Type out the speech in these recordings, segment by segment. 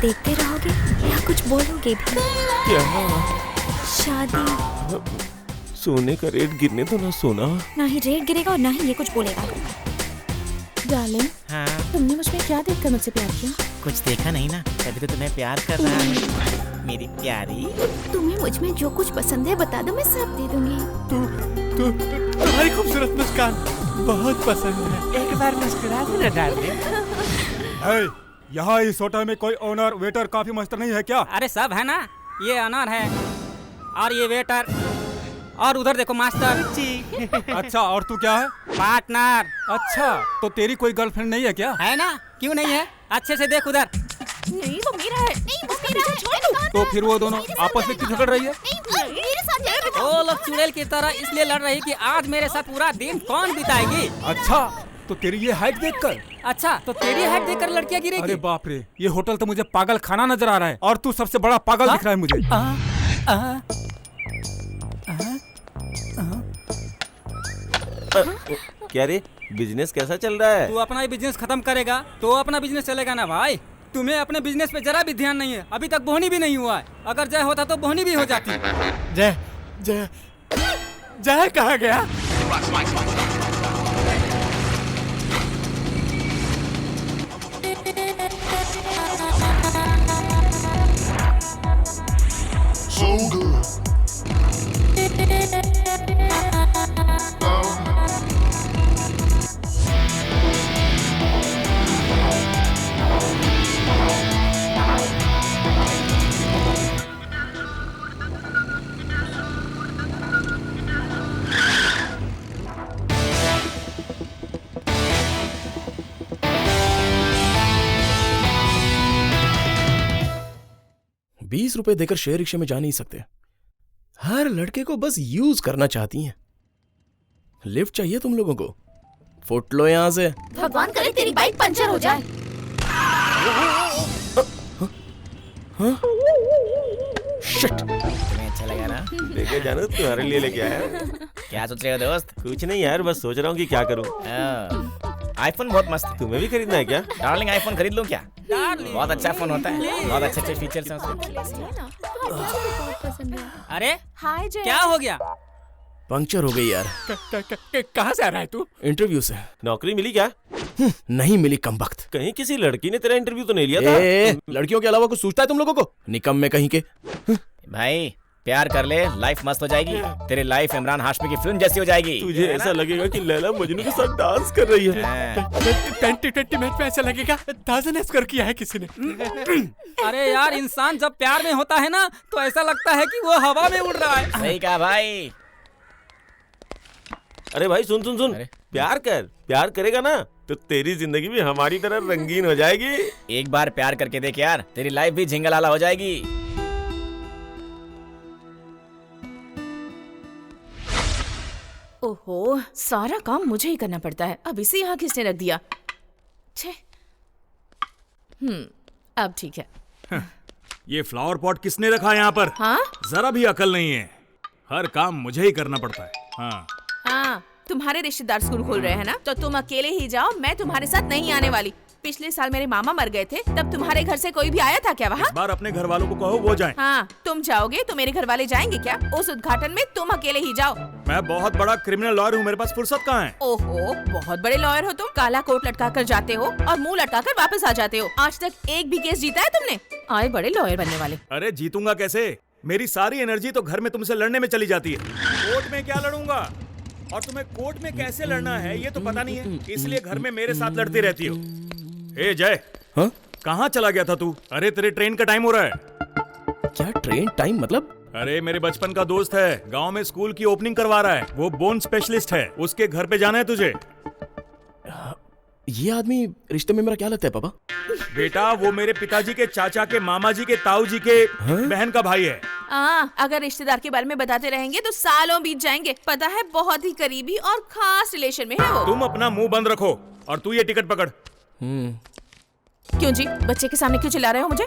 देखते रहोगे या कुछ बोलोगे भी? क्या? शादी। सोने का रेट गिरने तो ना सोना। ना ही रेट गिरेगा और ना ही ये कुछ बोलेगा। डार्लिंग, हाँ, तुमने मुझ में क्या देखकर मुझसे प्यार किया? कुछ देखा नहीं ना, तभी तो तुम्हें प्यार कर रहा है मेरी प्यारी। तुम्हें मुझ में जो कुछ पसंद है बता दो, मैं सब दे दूंगी। तुम्हारी खूबसूरत मुस्कान बहुत पसंद है, एक बार मुस्कुरा दो ना डार्लिंग। यहाँ इस होटल में कोई ओनर वेटर काफी मास्टर नहीं है क्या? अरे सब है ना, ये ऑनर है और ये वेटर और उधर देखो मास्टर जी। अच्छा, और तू क्या है? पार्टनर। अच्छा, तो तेरी कोई गर्लफ्रेंड नहीं है क्या? है ना, क्यों नहीं है? अच्छे से देख उधर। नहीं वो मेरा है। नहीं वो मेरा है। छोड़ दो। तो फिर वो दोनों आपस में क्यों झगड़ रही है? नहीं मेरे साथ जाएगा। वो लोग चुड़ैल की तरह इसलिए लड़ रही कि आज मेरे साथ पूरा दिन कौन बिताएगी। अच्छा, तो तेरी ये हाइट देखकर? अच्छा, तो तेरी हाइट देखकर लड़कियां गिरेगी। अरे बाप रे, ये होटल तो मुझे पागल खाना नजर आ रहा है और तू सबसे बड़ा पागल दिख रहा है मुझे। क्या रे, बिजनेस कैसा चल रहा है? तू अपना ही बिजनेस खत्म करेगा तो अपना बिजनेस चलेगा ना भाई। तुम्हें अपने बिजनेस पे जरा भी ध्यान नहीं है। अभी तक बोहनी भी नहीं हुआ है। अगर जय होता तो बोहनी भी हो जाती। जय जय जय कहाँ गया? So good. ₹20 देकर शेयर रिक्शे में जा नहीं सकते। हर लड़के को बस यूज करना चाहती हैं। लिफ्ट चाहिए तुम लोगों को? फुट लो यहां से। भगवान करे तेरी बाइक पंचर हो जाए। शिट। तुम्हें अच्छा लगा ना? लेके जाना तुम्हारे लिए लेके आया। क्या सोच रहे हो दोस्त? कुछ नहीं यार, बस सोच रहा हूँ कि क्या करूँ। आईफोन बहुत मस्त है। तुम्हें भी खरीदना है क्या? डार्लिंग आईफोन खरीद लूं क्या? डार्लिंग। बहुत अच्छा फोन होता है, बहुत अच्छे अच्छे फीचर्स हैं उसमें। बहुत पसंद है। अरे हाय जय। क्या हो गया? पंक्चर हो गई यार। कहाँ से आ रहा है तू? इंटरव्यू से। नौकरी मिली क्या? नहीं मिली कमबख्त। कहीं किसी लड़की ने तेरा इंटरव्यू तो नहीं लिया था? लड़कियों के अलावा कुछ सोचता है तुम लोगों को? निकम्मे कहीं के। भाई प्यार कर ले, लाइफ मस्त हो जाएगी। तेरी लाइफ इमरान हाशमी की फिल्म जैसी हो जाएगी। तुझे ऐसा लगेगा कि लैला मजनू के साथ डांस कर रही है। 20 मैच में ऐसा लगेगा 1000 स्कोर किया है किसी ने। अरे यार, इंसान जब प्यार में होता है ना तो ऐसा लगता है कि वो हवा में उड़ रहा है। सही कहा भाई। अरे भाई सुन सुन सुन, प्यार कर। प्यार करेगा ना तो तेरी जिंदगी भी हमारी तरह रंगीन हो जाएगी। एक बार प्यार करके देख यार, तेरी लाइफ भी झिंगलाला हो जाएगी। ओहो, सारा काम मुझे ही करना पड़ता है। अब इसे यहाँ किसने रख दिया? छे। अब ठीक है। ये फ्लावर पॉट किसने रखा यहाँ पर? हाँ जरा भी अकल नहीं है। हर काम मुझे ही करना पड़ता है। हाँ हाँ, तुम्हारे रिश्तेदार स्कूल खोल रहे हैं ना, तो तुम अकेले ही जाओ, मैं तुम्हारे साथ नहीं आने वाली। पिछले साल मेरे मामा मर गए थे, तब तुम्हारे घर से कोई भी आया था क्या वहाँ? इस बार अपने घर वालों को कहो वो जाएं। हाँ, तुम जाओगे तो मेरे घर वाले जाएंगे क्या? उस उद्घाटन में तुम अकेले ही जाओ। मैं बहुत बड़ा क्रिमिनल लॉयर हूँ, मेरे पास फुर्सत कहाँ है? ओहो, बहुत बड़े लॉयर हो तुम। काला कोट लटका कर जाते हो और मुंह लटका कर वापस आ जाते हो। आज तक एक भी केस जीता है तुमने? आए बड़े लॉयर बनने वाले। अरे जीतूंगा कैसे? मेरी सारी एनर्जी तो घर में तुमसे लड़ने में चली जाती है। कोर्ट में क्या लड़ूंगा? और तुम्हें कोर्ट में कैसे लड़ना है ये तो पता नहीं है, इसलिए घर में मेरे साथ लड़ती रहती हो। ए जय, हाँ? कहाँ चला गया था तू? अरे तेरे ट्रेन का टाइम हो रहा है। क्या ट्रेन टाइम मतलब? अरे मेरे बचपन का दोस्त है, गांव में स्कूल की ओपनिंग करवा रहा है। वो बोन स्पेशलिस्ट है, उसके घर पे जाना है तुझे। ये आदमी रिश्ते में मेरा क्या लगता है पापा? बेटा वो मेरे पिताजी के चाचा के मामा जी के ताऊ जी के बहन का भाई है। अगर रिश्तेदार के बारे में बताते रहेंगे तो सालों बीत जाएंगे। पता है, बहुत ही करीबी और खास रिलेशन में है वो। तुम अपना मुंह बंद रखो और तू ये टिकट पकड़। क्यों जी, बच्चे के सामने क्यों चिल्ला रहे हो मुझे?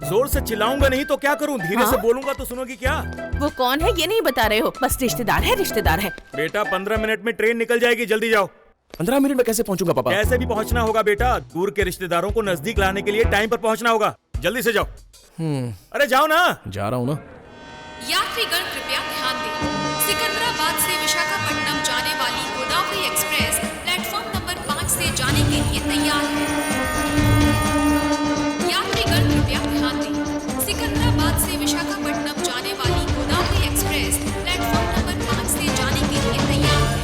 जोर से चिल्लाऊंगा नहीं तो क्या करूं? धीरे से बोलूंगा तो सुनोगी क्या? वो कौन है ये नहीं बता रहे हो, बस रिश्तेदार है, रिश्तेदार है। बेटा 15 मिनट में ट्रेन निकल जाएगी, जल्दी जाओ। 15 मिनट में कैसे पहुंचूंगा पापा? कैसे भी पहुंचना होगा बेटा, दूर के रिश्तेदारों को नजदीक लाने के लिए टाइम पर पहुंचना होगा। जल्दी से जाओ। अरे जाओ ना। जा रहा हूँ ना। यात्रीगण कृपया ध्यान दें। सिकंदराबाद से विशाखापट्टनम जाने वाली गोदावरी एक्सप्रेस प्लेटफॉर्म नंबर 5 से जाने के लिए तैयार है। यात्रीगण कृपया ध्यान दें। सिकंदराबाद से विशाखापट्टनम जाने वाली गोदावरी एक्सप्रेस प्लेटफॉर्म नंबर 5 से जाने के लिए तैयार है।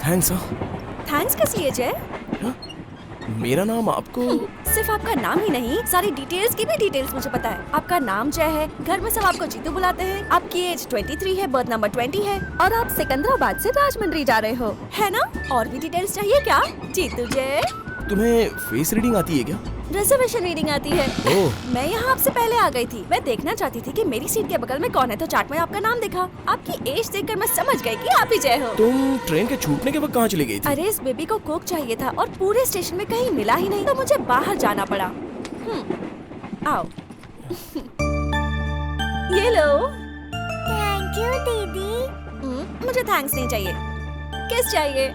थैंक्स। थैंक्स किस लिए जय? मेरा नाम आपको सिर्फ आपका नाम ही नहीं, सारी डिटेल्स की भी डिटेल्स मुझे पता है। आपका नाम जय है, घर में सब आपको जीतू बुलाते हैं, आपकी एज 23 है, बर्थ नंबर 20 है और आप सिकंदराबाद से राजमंड्री जा रहे हो, है ना? और भी डिटेल्स चाहिए क्या जीतू जय? तुम्हें फेस रीडिंग आती है क्या? रिजर्वेशन रीडिंग आती है। ओह। मैं यहाँ आपसे पहले आ गई थी। मैं देखना चाहती थी कि मेरी सीट के बगल में कौन है, तो चार्ट में आपका नाम देखा। आपकी एज देखकर मैं समझ गई कि आप ही जय हो। तुम ट्रेन के छूटने के वक्त कहाँ चली गई थी? अरे इस बेबी को कोक चाहिए था और पूरे स्टेशन में कहीं मिला ही नहीं, तो मुझे बाहर जाना पड़ा। आओ। ये लो। थैंक यू दीदी। मुझे थैंक्स नहीं चाहिए, किस चाहिए?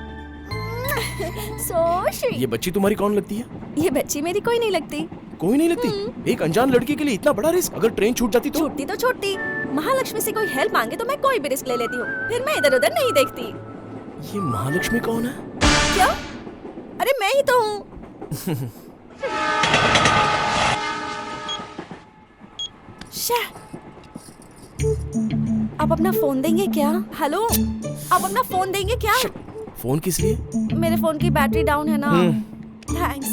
So sweet। ये बच्ची तुम्हारी कौन लगती है? ये बच्ची मेरी कोई नहीं लगती। कोई नहीं लगती? एक अनजान लड़की के लिए इतना बड़ा रिस्क, अगर ट्रेन छूट जाती तो? छूटती तो छूटती। महालक्ष्मी से कोई हेल्प मांगे तो मैं कोई भी रिस्क ले लेती हूँ, फिर मैं इधर उधर नहीं देखती। ये महालक्ष्मी कौन है? क्या? अरे मैं ही तो हूँ। आप अपना फोन देंगे क्या? हेलो, आप अपना फोन देंगे क्या? फोन किस लिए? मेरे फोन की बैटरी डाउन है ना। Thanks.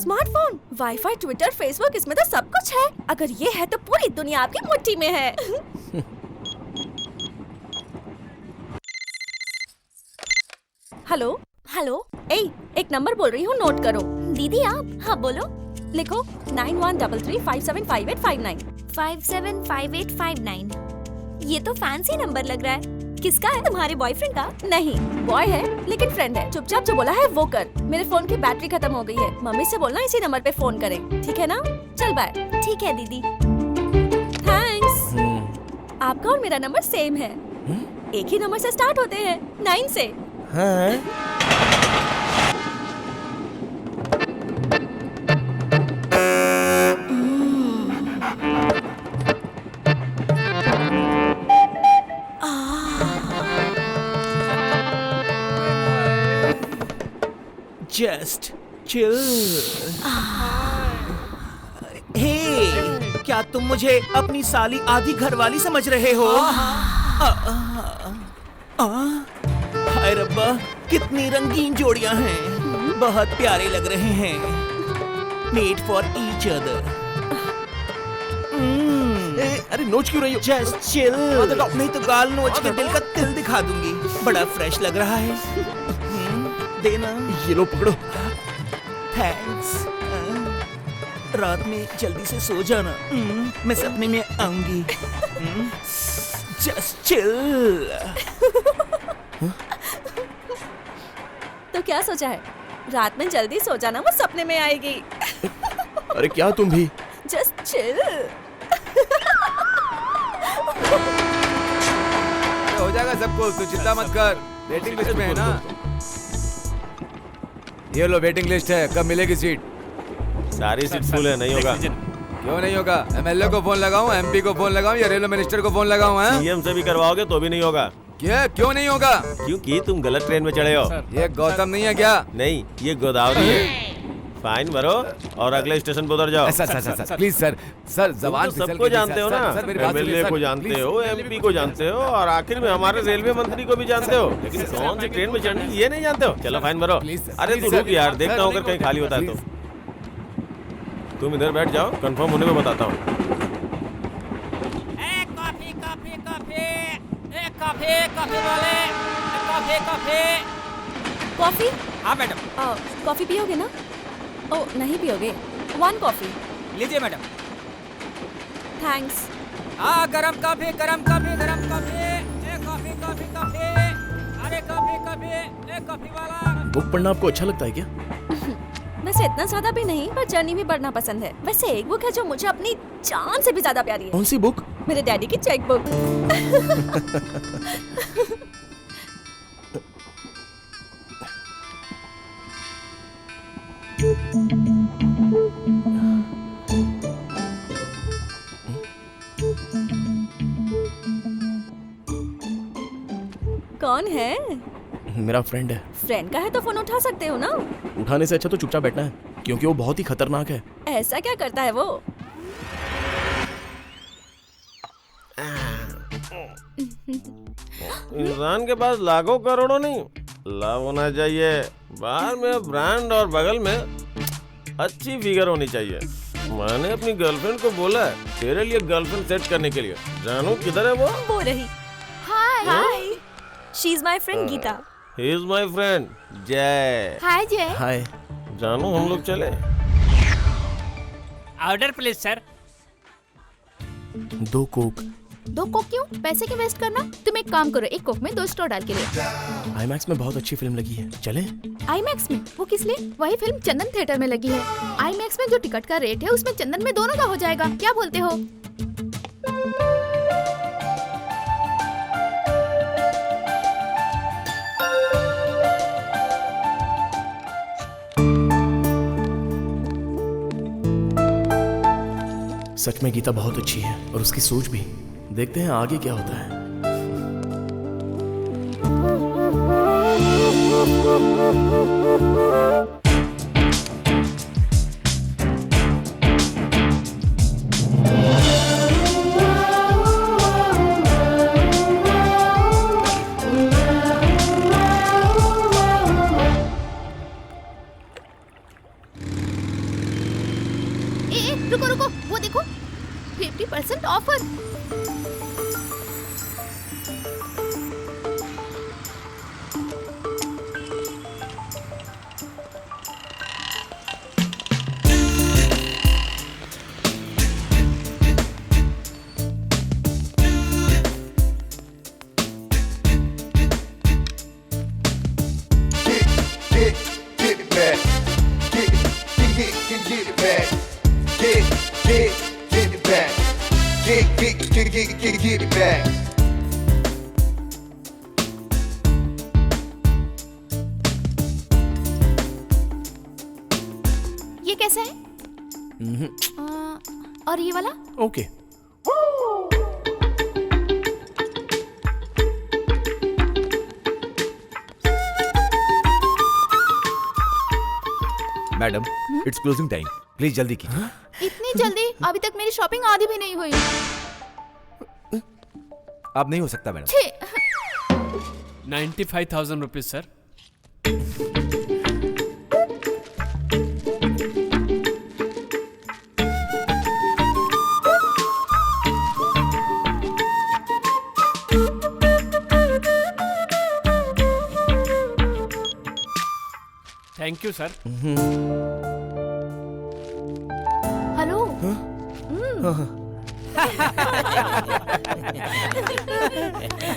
Smartphone, wifi, Twitter, Facebook, इसमें तो सब कुछ है। अगर ये है तो पूरी दुनिया आपकी मुट्ठी में है। हेलो हेलो, एक नंबर बोल रही हूँ, नोट करो। दीदी आप? हाँ बोलो। लिखो 9133575859। 575859। ये तो फैंसी नंबर लग रहा है। किसका है? तुम्हारे बॉयफ्रेंड का? नहीं, बॉय है लेकिन फ्रेंड है। चुपचाप जो बोला है वो कर। मेरे फोन की बैटरी खत्म हो गई है, मम्मी से बोलना इसी नंबर पे फोन करें, ठीक है ना? चल बाय। ठीक है दीदी। थैंक्स। आपका और मेरा नंबर सेम है, एक ही नंबर से स्टार्ट होते हैं, 9 से। हाँ। Just chill. हे, क्या तुम मुझे अपनी साली आधी घरवाली समझ रहे हो? हाय रब्बा, कितनी रंगीन जोड़ियां हैं, बहुत प्यारे लग रहे हैं। Made for each other. अरे नोच क्यों रही हो? जस्ट चिल, नहीं तो गाल नोच के दिल का तिल दिखा दूंगी। बड़ा फ्रेश लग रहा है, देना। ये लो पकड़ो। थैंक्स। रात में जल्दी से सो जाना, मैं सपने में आऊंगी। Just chill. तो क्या सोचा है? रात में जल्दी सो जाना, वो सपने में आएगी। अरे क्या तुम भी? Just chill. हो जाएगा सबको, तू चिंता मत कर। वेटिंग लिस्ट में है ना? ये लो वेटिंग लिस्ट है, कब मिलेगी सीट? सारी सीट फुल है, नहीं होगा। क्यों नहीं होगा? एमएलए को फोन लगाऊं, एमपी को फोन लगाऊं या रेलवे मिनिस्टर को फोन लगाऊं? सीएम से भी करवाओगे तो भी नहीं होगा। क्या? क्यों नहीं होगा? क्योंकि तुम गलत ट्रेन में चढ़े हो। ये गौतम नहीं है क्या? नहीं, ये गोदावरी है। फाइन भरो और अगले स्टेशन पे उतर जाओ। सर प्लीज सर जवान तुम तो सबको जानते हो ना, एमएलए को जानते हो, एमपी को जानते हो और आखिर में हमारे रेलवे मंत्री को भी जानते हो, लेकिन कौन सी ट्रेन में चढ़नी ये नहीं जानते हो। चलो फाइन भरो। अरे तू रुक यार, देखता हूँ अगर कहीं खाली होता है तो। तुम इधर बैठ जाओ, कंफर्म होने में बताता हूँ। कॉफी? हाँ मैडम। कॉफी पियोगे ना? ओ नहीं पियोगे? 1 कॉफी। लीजिए मैडम। थैंक्स। हाँ गरम कॉफी, गरम कॉफी, गरम कॉफी। एक कॉफी, कॉफी, कॉफी। अरे कॉफी, कॉफी, एक कॉफी वाला। बुक पढ़ना आपको अच्छा लगता है क्या? वैसे इतना ज्यादा भी नहीं, पर जर्नी भी पढ़ना पसंद है। वैसे एक बुक है जो मुझे अपनी जान से भी ज्यादा प्यारी है। कौन सी बुक? मेरे डैडी की चेक बुक। कौन है? मेरा फ्रेंड है। फ्रेंड का है तो फोन उठा सकते हो ना? उठाने से अच्छा तो चुपचाप बैठना है, क्योंकि वो बहुत ही खतरनाक है। ऐसा क्या करता है वो? इंसान के पास लाखों करोड़ों नहीं, लव होना चाहिए। बाहर में ब्रांड और बगल में अच्छी फिगर होनी चाहिए। मैंने अपनी गर्लफ्रेंड को बोला है तेरे लिए गर्लफ्रेंड सेट करने के लिए। जानू किधर है वो रही। Hi she is my friend Geeta. He is my friend Jay. Hi Jay. Hi जानू हम लोग चले। Order please sir. 2 Coke. 2 Coke क्यों? पैसे क्यों वेस्ट करना? तुम एक काम करो, 1 कोक में 2 स्ट्रॉ डाल के ले। आईमैक्स में बहुत अच्छी फिल्म लगी है, चले? आईमैक्स में? वो किस लिए? वही फिल्म चंदन थिएटर में लगी है। आईमैक्स में जो टिकट का रेट है उसमें चंदन में दोनों का हो जाएगा। क्या बोलते हो? सच में गीता बहुत अच्छी है और उसकी सोच भी। देखते हैं आगे क्या होता है। रुको रुको, वो देखो 50% offer. Get it back. Get it back. Get it back. Get it back. ये कैसा है? और ये वाला? Okay. Madam it's closing time, please जल्दी कीजिए। इतनी जल्दी? अभी तक मेरी शॉपिंग आधी भी नहीं हुई। अब नहीं हो सकता madam. 95,000 rupees sir. Thank you sir. Hello.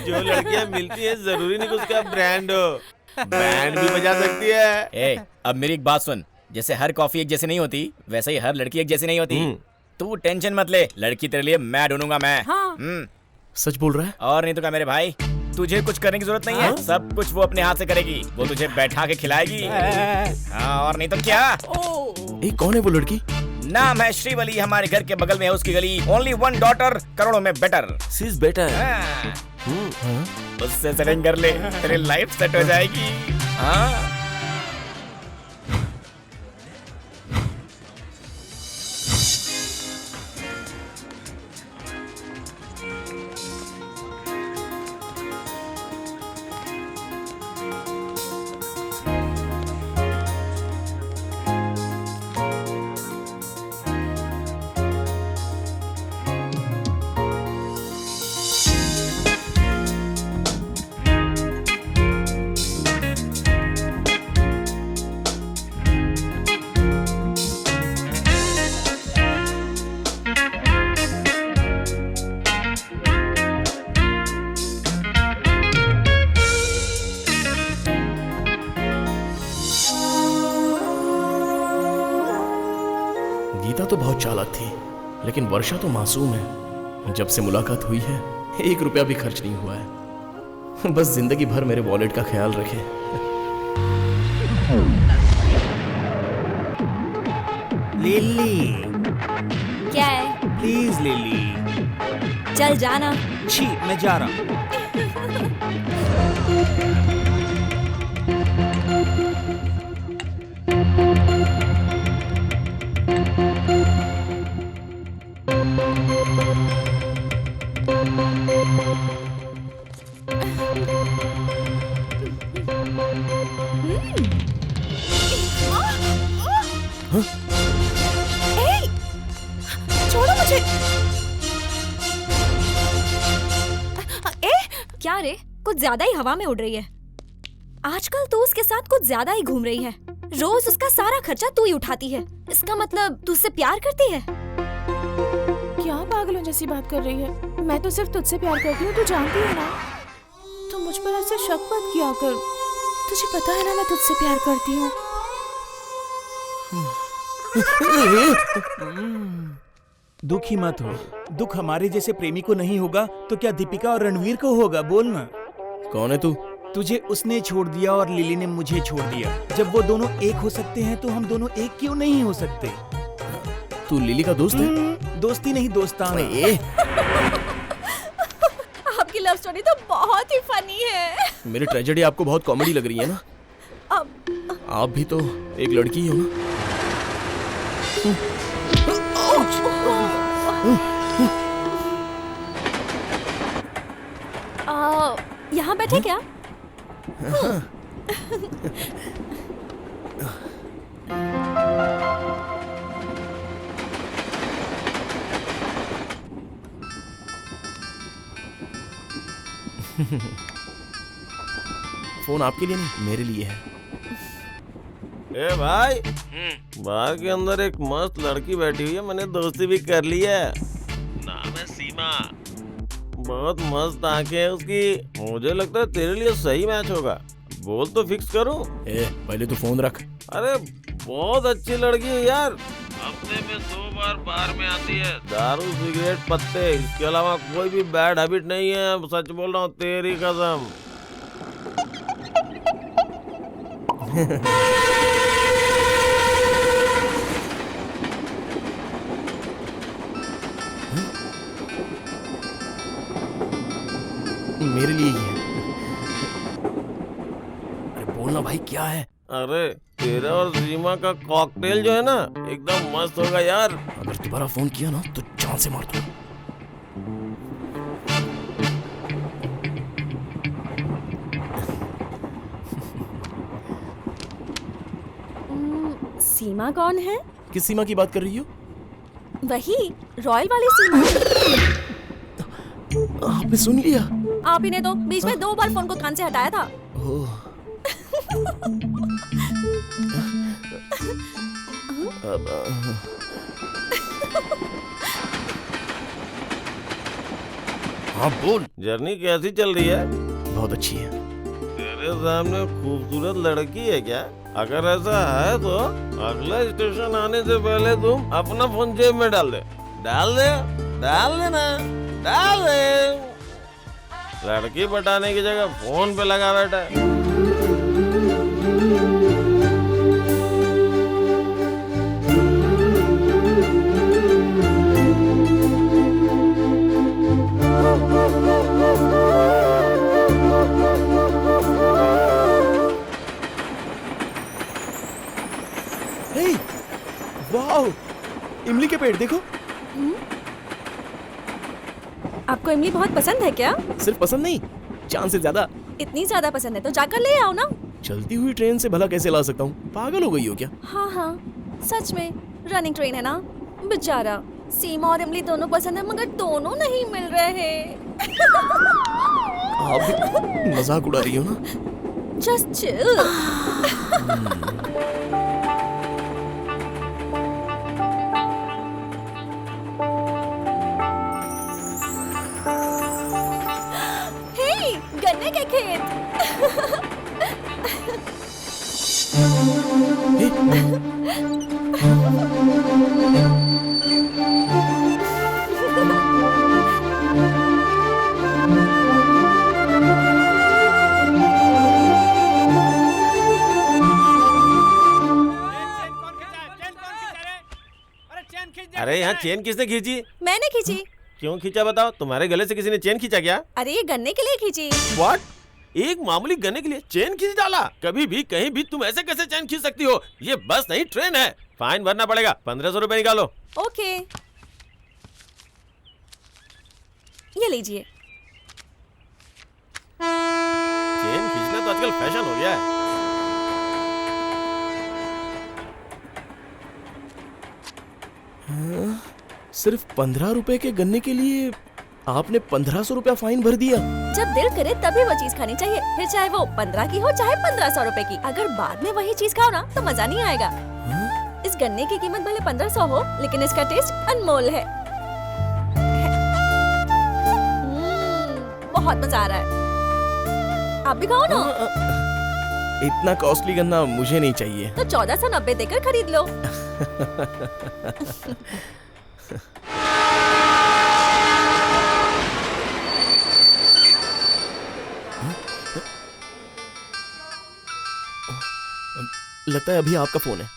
जो लड़कियां मिलती है जरूरी नहीं कि उसका ब्रांड हो, बैंड भी बजा सकती है। ए, अब मेरी एक बात सुन, जैसे हर कॉफी एक जैसी नहीं होती वैसे ही हर लड़की एक जैसी नहीं होती। तू टेंशन मत ले, लड़की तेरे लिए मैं ढूंढूंगा मैं। हाँ। सच बोल रहा है? और नहीं तो क्या मेरे भाई, तुझे कुछ करने की जरूरत नहीं है, सब कुछ वो अपने हाथ से करेगी। वो तुझे बैठा के खिलाएगी। हाँ, और नहीं तो क्या। कौन है वो लड़की? नाम है श्रीवली, हमारे घर के बगल में है उसकी गली। ओनली 1 डॉटर, करोड़ों में बेटर। She is better. उससे सेटिंग कर ले, तेरी लाइफ सेट हो जाएगी। हाँ तो बहुत चालाक थी, लेकिन वर्षा तो मासूम है। जब से मुलाकात हुई है 1 रुपया भी खर्च नहीं हुआ है। बस जिंदगी भर मेरे वॉलेट का ख्याल रखे। लिली, क्या है? Please lily. चल जाना। छी, मैं जा रहा हूँ। छोड़ो मुझे। क्या रे, कुछ ज्यादा ही हवा में उड़ रही है। आजकल तू उसके साथ कुछ ज्यादा ही घूम रही है। रोज उसका सारा खर्चा तू ही उठाती है। इसका मतलब तू उससे प्यार करती है? क्या पागलों जैसी बात कर रही है? मैं तो सिर्फ तुझसे प्यार करती हूँ, तू जानती है ना। तो मुझ पर ऐसे शक मत किया कर। तुझे पता है ना मैं तुझसे प्यार करती हूँ। दुखी मत हो। दुख हमारे जैसे प्रेमी को नहीं होगा तो क्या दीपिका और रणवीर को होगा? बोल ना। कौन है तू? तुझे उसने छोड़ दिया और लिली ने मुझे छोड़ दिया। जब वो दोनों एक हो सकते हैं तो हम दोनों एक क्यों नहीं हो सकते? तू लिली का दोस्त है? दोस्ती नहीं, दोस्ताना। आपकी लव स्टोरी तो बहुत ही फनी है। मेरी ट्रेजेडी आपको बहुत कॉमेडी लग रही है ना? आप भी तो एक लड़की हो ना? यहाँ बैठे क्या? फोन आपके लिए नहीं, मेरे लिए है। ए भाई, बार के अंदर एक मस्त लड़की बैठी हुई है, मैंने दोस्ती भी कर ली है। नाम है सीमा। बहुत मस्त आंखें है उसकी। मुझे लगता है तेरे लिए सही मैच होगा। बोल तो फिक्स करूं? पहले तो फोन रख। अरे बहुत अच्छी लड़की है यार। हफ्ते में 2 बार बार में आती है। दारू, सिगरेट, पत्ते, इसके अलावा कोई भी बैड हैबिट नहीं है। सच बोल रहा हूँ, तेरी कसम। मेरे लिए ही है। अरे बोलना भाई, क्या है? अरे तेरा और सीमा का कॉकटेल जो है ना, एकदम मस्त होगा यार। अगर दोबारा फोन किया ना तो जान से मार दूंगा। सीमा कौन है? किस सीमा की बात कर रही हो? वही रॉयल वाली सीमा। आपने सुन लिया? आप ही ने तो बीच में 2 बार फोन को कान से हटाया था। हाँ बोल। जर्नी कैसी चल रही है? बहुत अच्छी है। तेरे सामने खूबसूरत लड़की है क्या? अगर ऐसा है तो अगला स्टेशन आने से पहले तुम अपना फोन जेब में डाल दे। डाल दे, डाल देना, डाल दे। लड़की पटाने की जगह फोन पे लगा बैठा है। वाओ, इमली के पेड़ देखो। आपको इमली बहुत पसंद है क्या? सिर्फ पसंद नहीं, जान से ज्यादा। इतनी ज्यादा पसंद है तो जाकर ले आओ ना। चलती हुई ट्रेन से भला कैसे ला सकता हूँ? पागल हो गई हो क्या? हाँ हाँ, सच में रनिंग ट्रेन है ना। बेचारा सीमा और इमली दोनों पसंद है मगर दोनों नहीं मिल रहे। आप भी मजाक उड़ा रही हो ना? Just chill. गन्ने के खेत। चेन किसने खींची? मैंने खींची। क्यों खींचा बताओ? तुम्हारे गले से किसी ने चेन खींचा क्या? अरे ये गन्ने के लिए खींची। व्हाट? एक मामूली गन्ने के लिए चेन खींच डाला? कभी भी कहीं भी तुम ऐसे कैसे चेन खींच सकती हो? ये बस नहीं ट्रेन है। फाइन भरना पड़ेगा। 1500 रुपए निकालो। ओके, ये लीजिए। चेन खींचना तो आजकल फैशन हो गया है। सिर्फ 15 रुपए के गन्ने के लिए आपने 1500 रुपया फाइन भर दिया। जब दिल करे तभी वो चीज खानी चाहिए, फिर चाहे वो 15 की हो चाहे 1500 रुपए की। अगर बाद में वही चीज खाओ ना तो मजा नहीं आएगा। इस गन्ने की कीमत भले 1500 हो, लेकिन इसका टेस्ट अनमोल है। बहुत मजा आ रहा है। आप भी खाओ ना। इतना कॉस्टली गन्ना मुझे नहीं चाहिए। तो 1490 देकर खरीद लो। लगता है अभी आपका फोन है।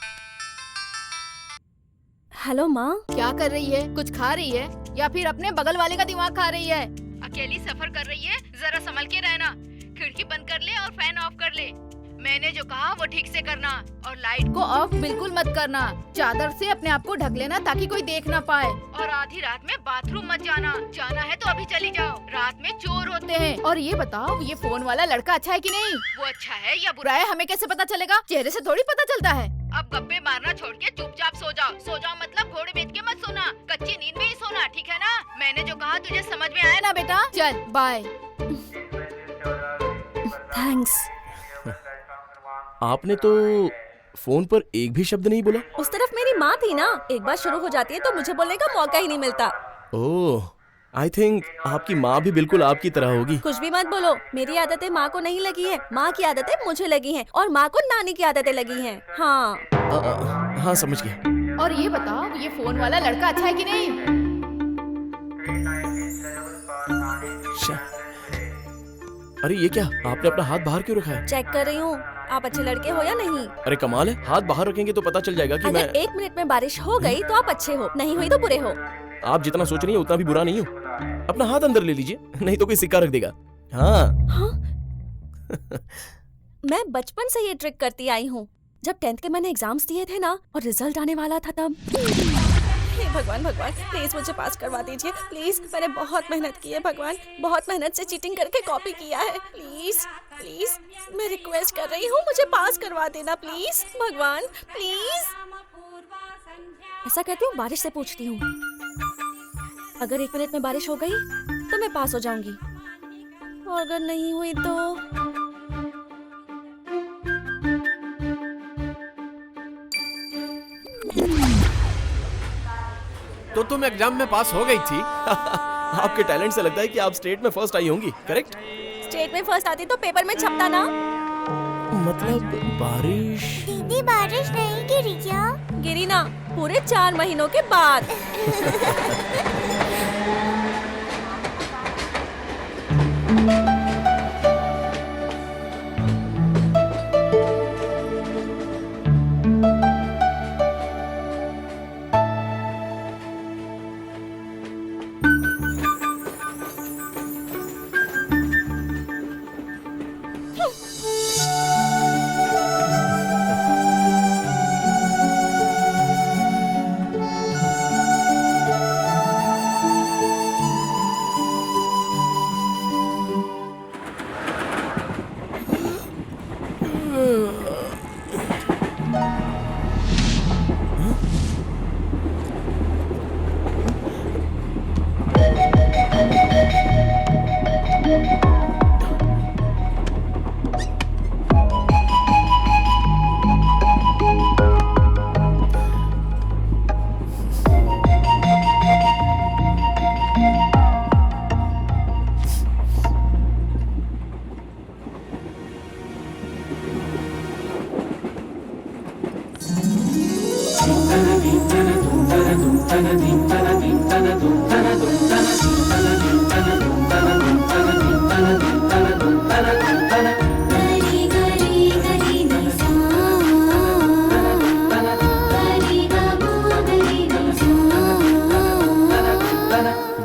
हेलो माँ। क्या कर रही है? कुछ खा रही है या फिर अपने बगल वाले का दिमाग खा रही है? अकेली सफर कर रही है, जरा संभल के रहना। खिड़की बंद कर ले और फैन ऑफ कर ले। मैंने जो कहा वो ठीक से करना और लाइट को ऑफ बिल्कुल मत करना। चादर से अपने आप को ढक लेना ताकि कोई देख ना पाए। और आधी रात में बाथरूम मत जाना। जाना है तो अभी चली जाओ, रात में चोर होते हैं। और ये बताओ, ये फोन वाला लड़का अच्छा है कि नहीं? वो अच्छा है या बुरा है हमें कैसे पता चलेगा? चेहरे से थोड़ी पता चलता है। अब गप्पे मारना छोड़ के चुपचाप सो जाओ। सो जाओ मतलब घोड़े बेच के मत सोना, कच्ची नींद में ही सोना, ठीक है ना? मैंने जो कहा तुझे समझ में आया ना बेटा? चल बाय। थैंक्स। आपने तो फोन पर एक भी शब्द नहीं बोला। उस तरफ मेरी माँ थी ना, एक बार शुरू हो जाती है तो मुझे बोलने का मौका ही नहीं मिलता। ओह, आई थिंक आपकी माँ भी बिल्कुल आपकी तरह होगी। कुछ भी मत बोलो, मेरी आदतें माँ को नहीं लगी है, माँ की आदतें मुझे लगी हैं और माँ को नानी की आदतें लगी हैं। हाँ हाँ समझ गया। और ये बताओ, ये फोन वाला लड़का अच्छा है कि नहीं? अरे ये क्या, आपने अपना हाथ बाहर क्यों रखा है? चेक कर रही हूँ आप अच्छे लड़के हो या नहीं। अरे कमाल है, हाथ बाहर रखेंगे तो पता चल जाएगा कि अगर मैं। 1 मिनट में बारिश हो गई तो आप अच्छे हो, नहीं हुई तो बुरे हो। आप जितना सोच रही हैं उतना भी बुरा नहीं हो। अपना हाथ अंदर ले लीजिए, नहीं तो कोई सिक्का रख देगा। हाँ, मैं बचपन से ये ट्रिक करती आई हूँ। जब 10th के मैंने एग्जाम्स दिए थे ना और रिजल्ट आने वाला था तब। हे भगवान भगवान, प्लीज मुझे पास करवा दीजिए प्लीज। मैंने बहुत मेहनत की है भगवान, बहुत मेहनत से चीटिंग करके कॉपी किया है। प्लीज प्लीज मैं रिक्वेस्ट कर रही हूँ, मुझे पास करवा देना प्लीज भगवान प्लीज। ऐसा करती हूँ, बारिश से पूछती हूँ। अगर 1 मिनट में बारिश हो गई तो मैं पास हो जाऊंगी, और अगर नहीं हुई तो तुम एग्जाम में पास हो गई थी। आपके टैलेंट से लगता है कि आप स्टेट में फर्स्ट आई होंगी, करेक्ट? स्टेट में फर्स्ट आती तो पेपर में छपता ना। मतलब बारिश। दीदी बारिश नहीं गिरी क्या? गिरी ना, पूरे 4 महीनों के बाद।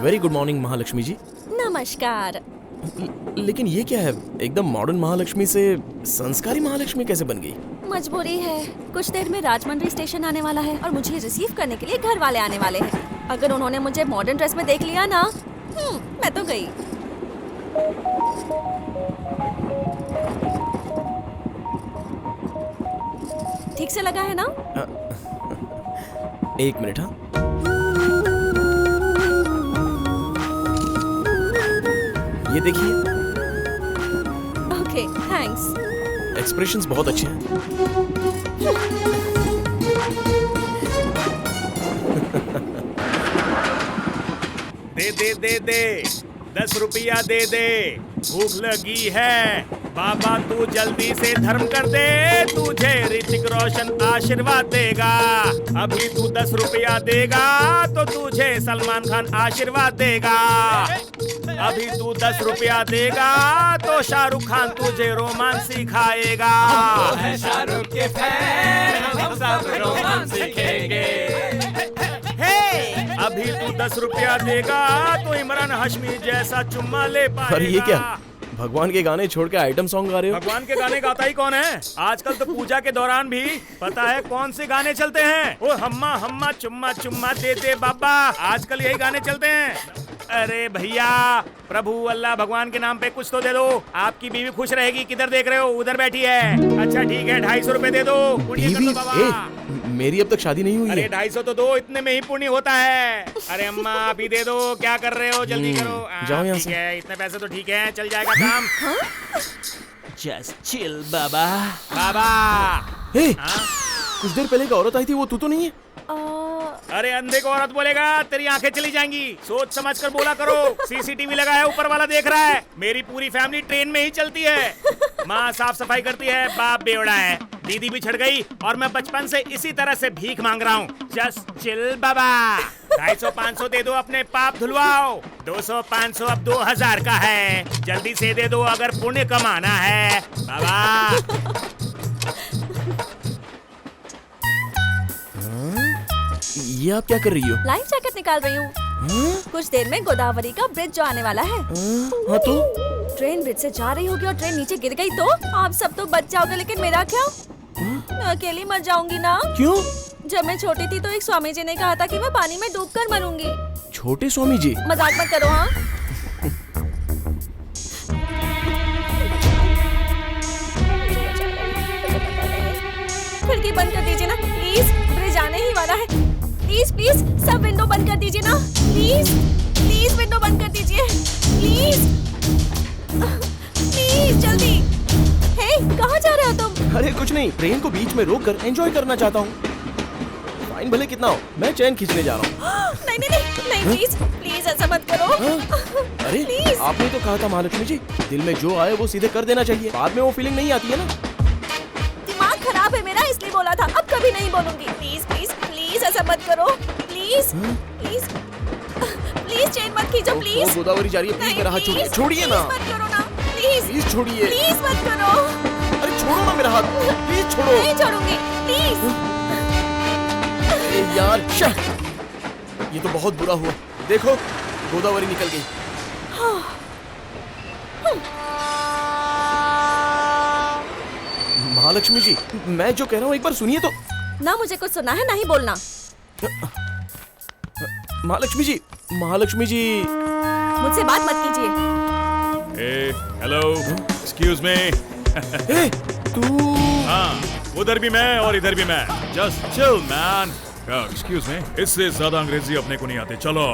वेरी गुड मॉर्निंग महालक्ष्मी जी। नमस्कार। लेकिन ये क्या है, एकदम मॉडर्न महालक्ष्मी से संस्कारी महालक्ष्मी कैसे बन गई? मजबूरी है, कुछ देर में राजमंड्री स्टेशन आने वाला है और मुझे रिसीव करने के लिए घर वाले आने वाले हैं। अगर उन्होंने मुझे मॉडर्न ड्रेस में देख लिया ना, मैं तो गई। ठीक से लगा है ना? एक मिनट। हाँ, ये देखिए। Okay, thanks. एक्सप्रेशंस बहुत अच्छे हैं। दे 10 रुपया दे दे, भूख लगी है। बाबा तू जल्दी से धर्म कर दे, तुझे ऋतिक रोशन आशीर्वाद देगा। अभी तू 10 रुपया देगा तो तुझे सलमान खान आशीर्वाद देगा। अभी तू 10 रुपया देगा तो शाहरुख खान तुझे रोमांस सिखाएगा। शाहरुख के फैन, हम सब रोमांस सीखेंगे। अभी तू 10 रुपया देगा तो इमरान हाशमी जैसा चुम्मा ले पाएगा। अरे ये क्या, भगवान के गाने छोड़ के आइटम सॉन्ग गा रहे हो? भगवान के गाने गाता ही कौन है? आजकल तो पूजा के दौरान भी पता है कौन से गाने चलते हैं? ओ हम्मा हम्मा चुम्मा चुम्मा दे दे बाबा, आजकल यही गाने चलते हैं। अरे भैया, प्रभु अल्लाह भगवान के नाम पे कुछ तो दे दो, आपकी बीवी खुश रहेगी। किधर देख रहे हो? उधर बैठी है। अच्छा ठीक है, 250 रुपए दे दो। पुण्य कर दो बाबा। मेरी अब तक शादी नहीं हुई है। अरे 250 तो दो, इतने में ही पुण्य होता है। अरे अम्मा अभी दे दो, क्या कर रहे हो? जल्दी करो। जाओ यहाँ ठीक है, इतने पैसे तो ठीक है, चल जाएगा काम। जस्ट चिल बाबा। बाबा कुछ देर पहले एक औरत आई थी, वो तू तो नहीं है? अरे अंधे को औरत बोलेगा, तेरी आंखें चली जाएंगी। सोच समझ कर बोला करो। सीसीटीवी लगा है, ऊपर वाला देख रहा है। मेरी पूरी फैमिली ट्रेन में ही चलती है। माँ साफ सफाई करती है, बाप बेवड़ा है, दीदी भी छड़ गई और मैं बचपन से इसी तरह से भीख मांग रहा हूँ। जस्ट चिल बाबा। 250-500 दे दो, अपने पाप धुलवाओ। 200-500 अब 2000 का है, जल्दी से दे दो अगर पुण्य कमाना है बाबा। ये आप क्या कर रही हो? लाइफ जैकेट निकाल रही हूँ। कुछ देर में गोदावरी का ब्रिज जो आने वाला है। हाँ तो? ट्रेन ब्रिज से जा रही होगी और ट्रेन नीचे गिर गई तो आप सब तो बच जाओगे, लेकिन मेरा क्या? मैं अकेली मर जाऊंगी ना। क्यों? जब मैं छोटी थी तो एक स्वामी जी ने कहा था कि मैं पानी में डूबकर मरूंगी। छोटे स्वामी जी? मजाक मत करो। हाँ, खिड़की बंद कर दीजिए ना प्लीज, ब्रिज आने ही वाला है। प्लीज प्लीज सब विंडो बंद कर दीजिए ना, प्लीज प्लीज विंडो बंद कर दीजिए, प्लीज प्लीज जल्दी। हे, कहाँ जा रहे हो तुम? अरे कुछ नहीं, ट्रेन को बीच में रोक कर एंजॉय करना चाहता हूँ। फाइन भले कितना हो, मैं चैन खींचने जा रहा हूँ। नहीं नहीं नहीं नहीं, प्लीज प्लीज ऐसा मत करो। अरे प्लीज। आपने तो कहा था महालक्ष्मी जी, दिल में जो आए वो सीधे कर देना चाहिए, बाद में वो फीलिंग नहीं आती है ना। दिमाग खराब है मेरा, इसलिए बोला था, अब कभी नहीं बोलूंगी। प्लीज प्लीज प्लीज ऐसा मत करो, प्लीज प्लीज प्लीज चेन मत खींचो प्लीज। गोदावरी जा रही है, प्लीज मेरा हाथ छोड़िए। छोड़िए ना, मत करो ना प्लीज। प्लीज छोड़िए। प्लीज मत करो। अरे छोड़ो ना मेरा हाथ, प्लीज छोड़ो। नहीं छोड़ूंगी, प्लीज। अरे यार, ये तो बहुत बुरा हुआ। देखो गोदावरी निकल गई। महालक्ष्मी जी, मैं जो कह रहा हूँ एक बार सुनिए तो। ना मुझे कुछ सुना है ना ही बोलना। महालक्ष्मी जी, महालक्ष्मी जी, मुझसे बात मत कीजिए। Hello, excuse me. तू? हाँ, उधर भी मैं और इधर भी मैं। Just chill man. Excuse me, इससे ज्यादा अंग्रेजी अपने को नहीं आते। चलो।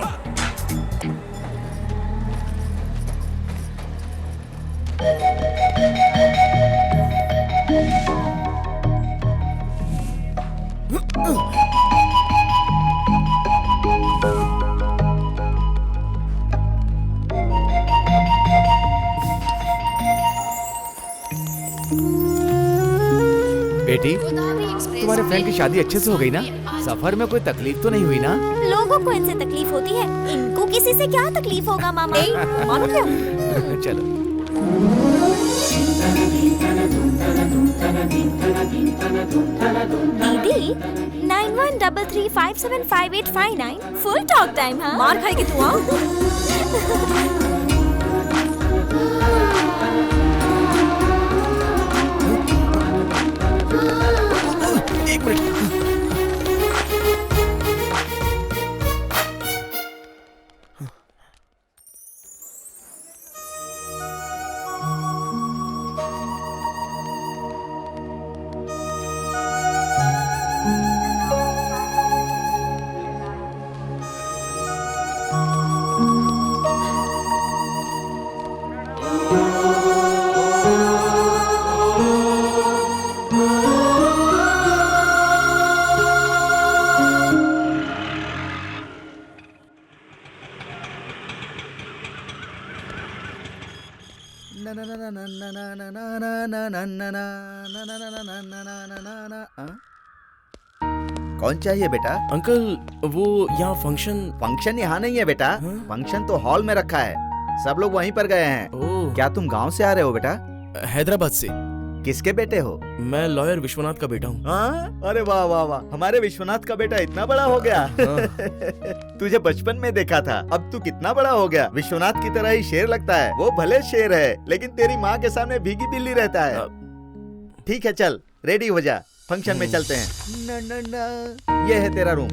बेटी, तुम्हारे फ्रेंड की शादी अच्छे से हो गई ना? सफर में कोई तकलीफ तो नहीं हुई ना? लोगों को इनसे तकलीफ होती है, इनको किसी से क्या तकलीफ होगा मामा? मानो क्या? चलो। दीदी 9133575859 फुल टॉक टाइम। हाँ मार खाएगी तू। हाँ एक मिनट। कौन चाहिए बेटा? अंकल वो यहाँ फंक्शन यहाँ नहीं है बेटा। फंक्शन तो हॉल में रखा है, सब लोग वहीं पर गए हैं। क्या तुम गांव से आ रहे हो बेटा? हैदराबाद से। किसके बेटे हो? मैं लॉयर विश्वनाथ का बेटा हूँ। हाँ? अरे वाह वाह वाह, हमारे विश्वनाथ का बेटा इतना बड़ा हो गया। तुझे बचपन में देखा था, अब तू कितना बड़ा हो गया। विश्वनाथ की तरह ही शेर लगता है। वो भले शेर है लेकिन तेरी माँ के सामने भीगी बिल्ली रहता है। ठीक है चल रेडी हो जा, फंक्शन में चलते हैं। न, न, न, ये है तेरा रूम।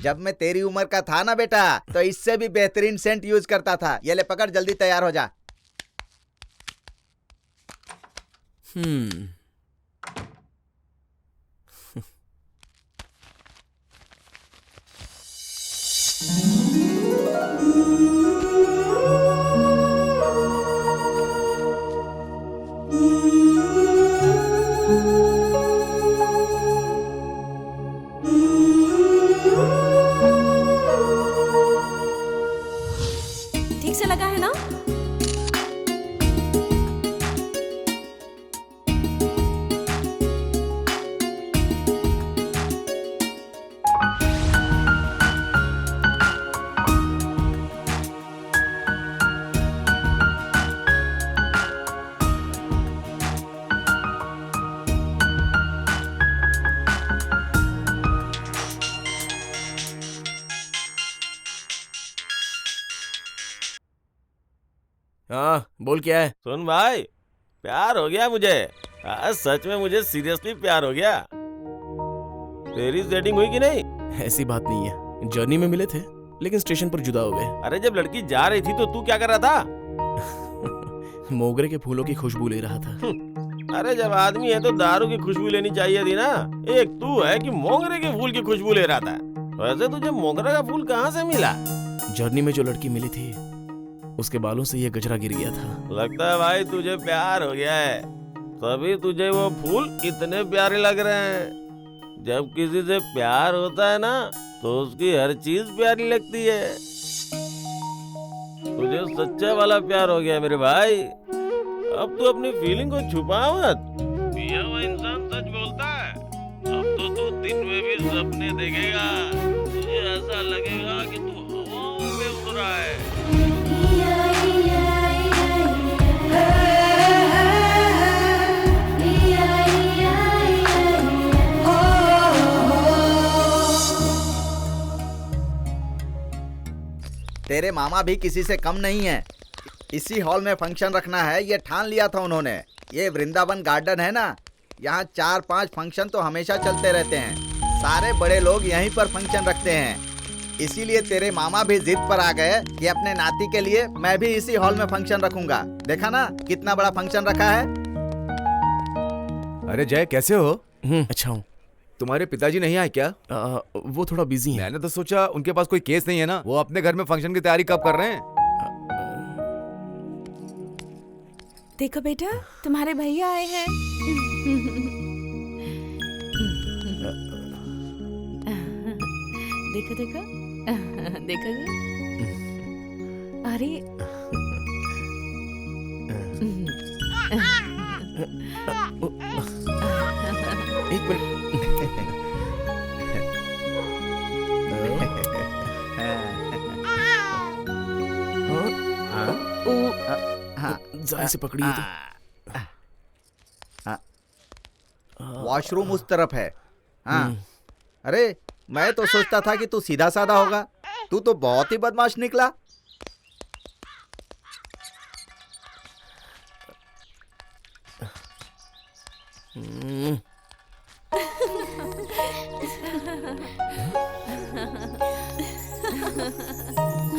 जब मैं तेरी उम्र का था ना बेटा, तो इससे भी बेहतरीन सेंट यूज करता था। ये ले पकड़, जल्दी तैयार हो जा। ठीक से लगा है ना? हाँ बोल क्या है? सुन भाई, प्यार हो गया मुझे। आज सच में मुझे सीरियसली प्यार हो गया। तेरी सेटिंग हुई कि नहीं? ऐसी बात नहीं है, जर्नी में मिले थे लेकिन स्टेशन पर जुदा हो गए। अरे जब लड़की जा रही थी तो तू क्या कर रहा था? मोगरे के फूलों की खुशबू ले रहा था। अरे जब आदमी है तो दारू की खुशबू लेनी चाहिए थी ना। एक तू है कि मोगरे के फूल की खुशबू ले रहा था। वैसे तुझे मोगरा का फूल कहाँ से मिला? जर्नी में जो लड़की मिली थी उसके बालों से ये गजरा गिर गया था। लगता है भाई तुझे प्यार हो गया है, तभी तुझे वो फूल इतने प्यारे लग रहे हैं। जब किसी से प्यार होता है ना तो उसकी हर चीज प्यारी लगती है। तुझे सच्चा वाला प्यार हो गया मेरे भाई। अब तू अपनी फीलिंग को छुपा मत। पिया हुआ इंसान सच बोलता है। अब तो तू दिन में भी सपने देखेगा। तुझे ऐसा लगेगा कि तू हवाओं में उड़ रहा है। तेरे मामा भी किसी से कम नहीं है। इसी हॉल में फंक्शन रखना है, ये ठान लिया था उन्होंने। ये वृंदावन गार्डन है ना, यहाँ 4-5 फंक्शन तो हमेशा चलते रहते हैं। सारे बड़े लोग यहीं पर फंक्शन रखते हैं। इसीलिए तेरे मामा भी जिद पर आ गए कि अपने नाती के लिए मैं भी इसी हॉल में फंक्शन रखूंगा। देखा ना कितना बड़ा फंक्शन रखा है। अरे जय कैसे हो? अच्छा हूँ। तुम्हारे पिताजी नहीं आए क्या? वो थोड़ा बिजी हैं। मैंने तो सोचा उनके पास कोई केस नहीं है ना, वो अपने घर में फंक्शन की तैयारी कब कर रहे हैं? देखो बेटा, तुम्हारे भैया आए हैं। देखो देखो देखो अरे एक मिनट। जाए से पकड़िए तो। वॉशरूम उस तरफ है। हाँ। अरे मैं तो सोचता था कि तू सीधा साधा होगा, तू तो बहुत ही बदमाश निकला।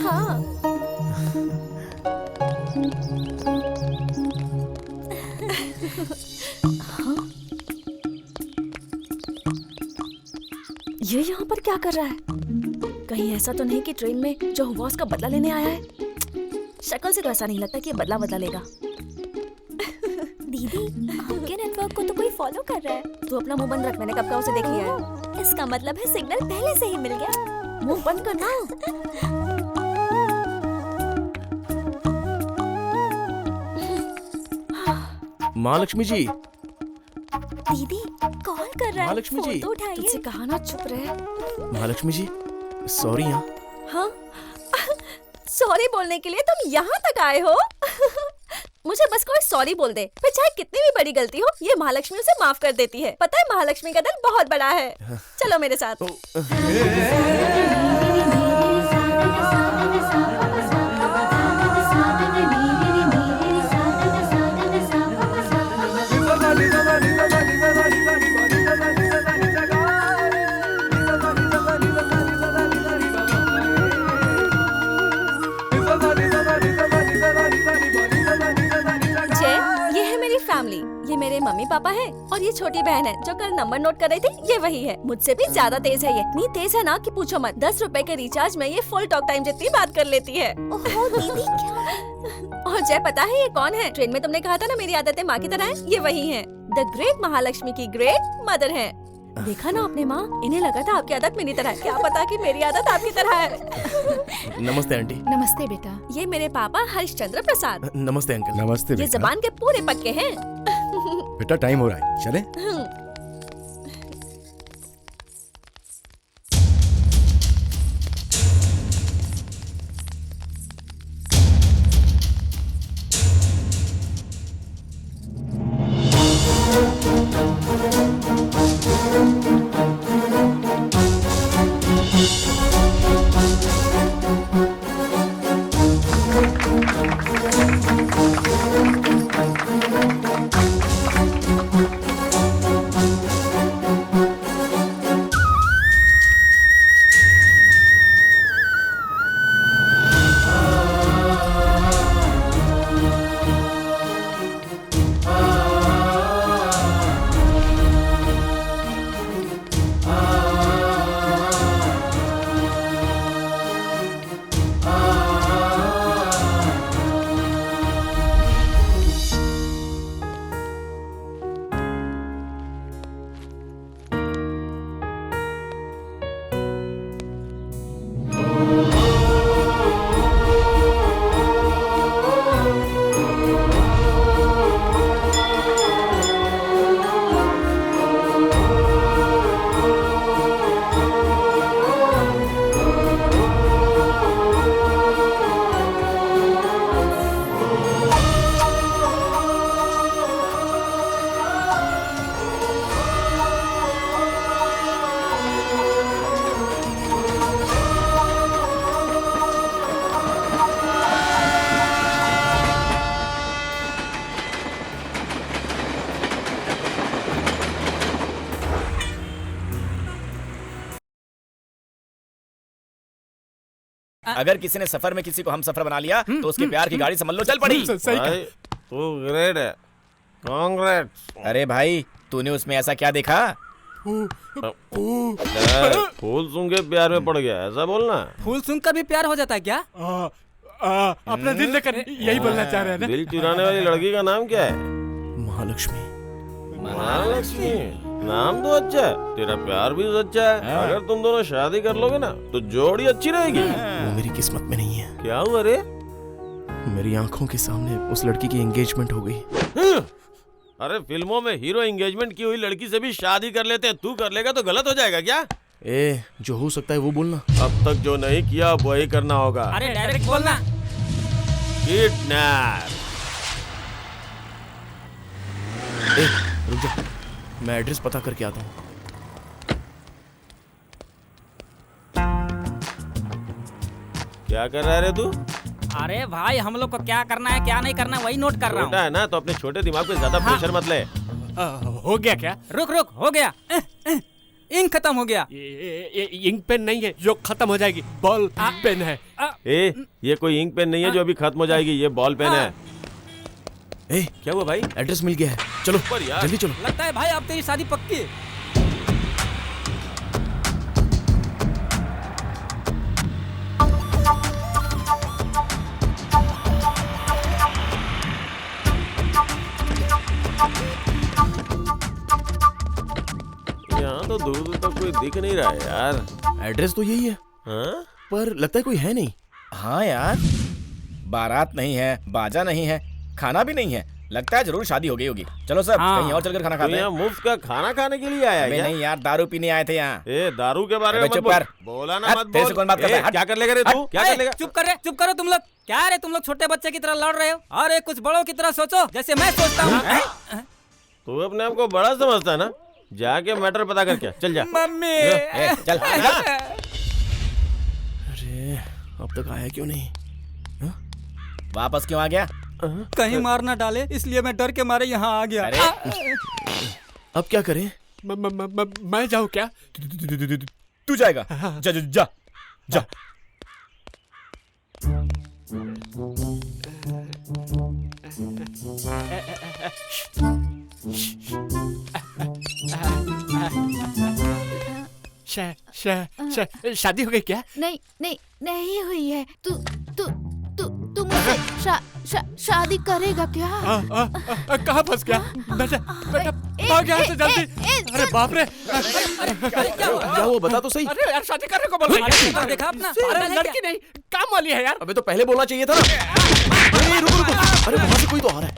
हाँ ये यहाँ पर क्या कर रहा है? कहीं ऐसा तो नहीं कि ट्रेन में जो हुआ उसका बदला लेने आया है? शक्ल से तो ऐसा नहीं लगता कि ये बदला लेगा। दीदी, आपके नेटवर्क को तो कोई फॉलो कर रहा है। तू अपना मुंह बंद रख, मैंने कब का उसे देख लिया है। इसका मतलब है सिग्नल पहले से ही मिल गया। मुंह बंद करना। महालक्ष्मी जी। दीदी कॉल कर रहा है। महालक्ष्मी जी। फोटो उठाइए। तुझसे कहा ना चुप रहे। महालक्ष्मी जी सॉरी। यहाँ हाँ सॉरी बोलने के लिए तुम यहाँ तक आए हो? मुझे बस कोई सॉरी बोल दे, फिर चाहे कितनी भी बड़ी गलती हो ये महालक्ष्मी उसे माफ कर देती है। पता है महालक्ष्मी का दिल बहुत बड़ा है। चलो मेरे साथ। फैमिली, ये मेरे मम्मी पापा हैं और ये छोटी बहन है जो कल नंबर नोट कर रही थी। ये वही है। मुझसे भी ज्यादा तेज है ये। इतनी तेज है ना कि पूछो मत। 10 रुपए के रिचार्ज में ये फुल टॉक टाइम जितनी बात कर लेती है। ओहो दीदी क्या? और जय पता है ये कौन है? ट्रेन में तुमने कहा था ना मेरी आदतें माँ की तरह है, ये वही है। द ग्रेट महालक्ष्मी की ग्रेट मदर है। देखा ना आपने माँ, इन्हें लगा था आपकी आदत मेरी तरह है। क्या पता कि मेरी आदत आपकी तरह है। नमस्ते आंटी। नमस्ते बेटा। ये मेरे पापा हरिश्चंद्र प्रसाद। नमस्ते अंकल। नमस्ते ये जबान के पूरे पक्के हैं। बेटा टाइम हो रहा है, चले? अगर किसी ने सफर में किसी को हम सफर बना लिया तो उसके प्यार की गाड़ी समझ लो चल पड़ी। भाई तू ग्रेट है, कांग्रेट्स। अरे भाई तूने उसमें ऐसा क्या देखा? फूल सूंघ के प्यार में पड़ गया, ऐसा बोलना। फूल सूंघ का भी प्यार हो जाता है क्या? अपना दिल लेकर यही बोलना चाह रहे हैं ना? दिल चुराने वाली लड़की का नाम क्या है? महालक्ष्मी। महालक्ष्मी? नाम तो अच्छा है, तेरा प्यार भी सच्चा है। अगर तुम दोनों शादी कर लोगे ना तो जोड़ी अच्छी रहेगी। वो मेरी किस्मत में नहीं है। क्या हुआ रे? मेरी आंखों के सामने उस लड़की की एंगेजमेंट हो गई। अरे फिल्मों में हीरो एंगेजमेंट की हुई लड़की से भी शादी कर लेते हैं, तू कर लेगा तो गलत हो जाएगा क्या? जो हो सकता है वो बोलना। अब तक जो नहीं किया वही करना होगा। अरे डायरेक्ट बोलना। किडनैप। रुक जा, मैं एड्रेस पता करके आता हूँ। क्या कर रहा है रे तू? अरे भाई हम लोग को क्या करना है क्या नहीं करना वही नोट कर रहा छोटा है ना तो अपने छोटे दिमाग पे ज्यादा प्रेशर मत ले। हो गया क्या? रुक हो गया। इंक खत्म हो गया। इंक पेन नहीं है जो खत्म हो जाएगी, बॉल पेन है। ये कोई इंक पेन नहीं है जो अभी खत्म हो जाएगी, ये बॉल पेन है। क्या हुआ भाई? एड्रेस मिल गया है, चलो जल्दी चलो। लगता है भाई अब तेरी शादी पक्की है। यहाँ तो दूर दूर तक कोई दिख नहीं रहा है यार। एड्रेस तो यही है। हाँ? पर लगता है कोई है नहीं। हाँ यार, बारात नहीं है, बाजा नहीं है, खाना भी नहीं है। लगता है जरूर शादी हो गई होगी। चलो सब कहीं और चलकर खाना खाते हैं। यहाँ मुफ्त का खाना खाने के लिए आया है? नहीं यार, दारू पीने आए थे यहाँ। दारू के बारे में मत बोल। बोला ना मत बोल। कौन बात कर रहा है? क्या कर लेगा रे तू? क्या कर लेगा? चुप करो तुम लोग। क्या रे तुम लोग छोटे बच्चे की तरह लड़ रहे हो? अरे कुछ बड़ों की तरह सोचो जैसे मैं सोचता हूँ। तू अपने आप को बड़ा समझता है ना? जाके मैटर पता करके चल जा। मम्मी चल। अरे अब तक आया क्यों नहीं? वापस क्यों आ गया? कहीं मार ना डाले इसलिए मैं डर के मारे यहाँ आ गया। अब क्या करें? मैं जाऊँ क्या? तू जाएगा? जा जा जा जा। शादी हो गई क्या? नहीं हुई है। तू मुझसे शादी करेगा क्या? कहाँ फंस गया? बेटा भाग यहाँ से जल्दी। अरे बाप रे, क्या हुआ बता तो सही। अरे यार शादी करने को बोल रही है। देखा अपना? अरे लड़की नहीं, काम वाली है यार। अबे तो पहले बोलना चाहिए था ना। रुको। अरे वहाँ से कोई तो आ रहा है।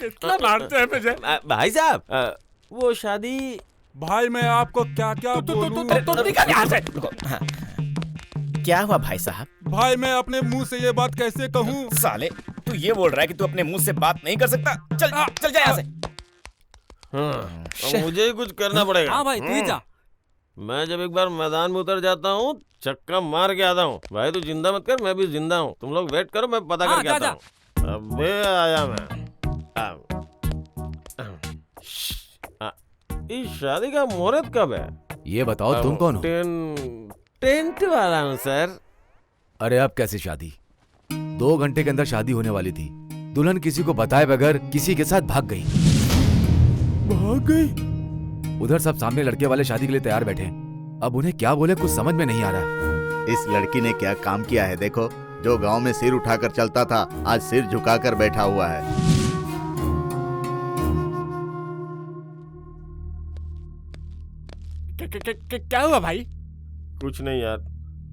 कितना मारते हैं मुझे। भाई साहब वो शादी। भाई मैं आपको क्या बोलूं? क्या हुआ भाई साहब? भाई मैं अपने मुंह से ये बात कैसे कहूँ? साले तू ये बोल रहा है कि तू अपने मुंह से बात नहीं कर सकता? चल जा यहाँ से। हाँ, मुझे ही कुछ करना पड़ेगा। हाँ भाई तू ही जा। मैं जब एक बार मैदान में उतर जाता हूँ चक्का मार के आता हूँ। भाई तू जिंदा मत कर, मैं भी जिंदा हूँ। तुम लोग वेट करो, मैं पता करके आता हूँ। अबे आया मैं। इस शादी का मुहूर्त कब है? ये बताओ तुम कौन हो? टेंट वाला हूँ सर। अरे अब कैसे शादी? 2 घंटे के अंदर शादी होने वाली थी। दुल्हन किसी को बताए बगैर किसी के साथ भाग गई। उधर सब सामने लड़के वाले शादी के लिए तैयार बैठे। अब उन्हें क्या बोले कुछ समझ में नहीं आ रहा। इस लड़की ने क्या काम किया है देखो। जो गांव में सिर उठाकर चलता था आज सिर झुकाकर बैठा हुआ है। क्या हुआ भाई? कुछ नहीं यार,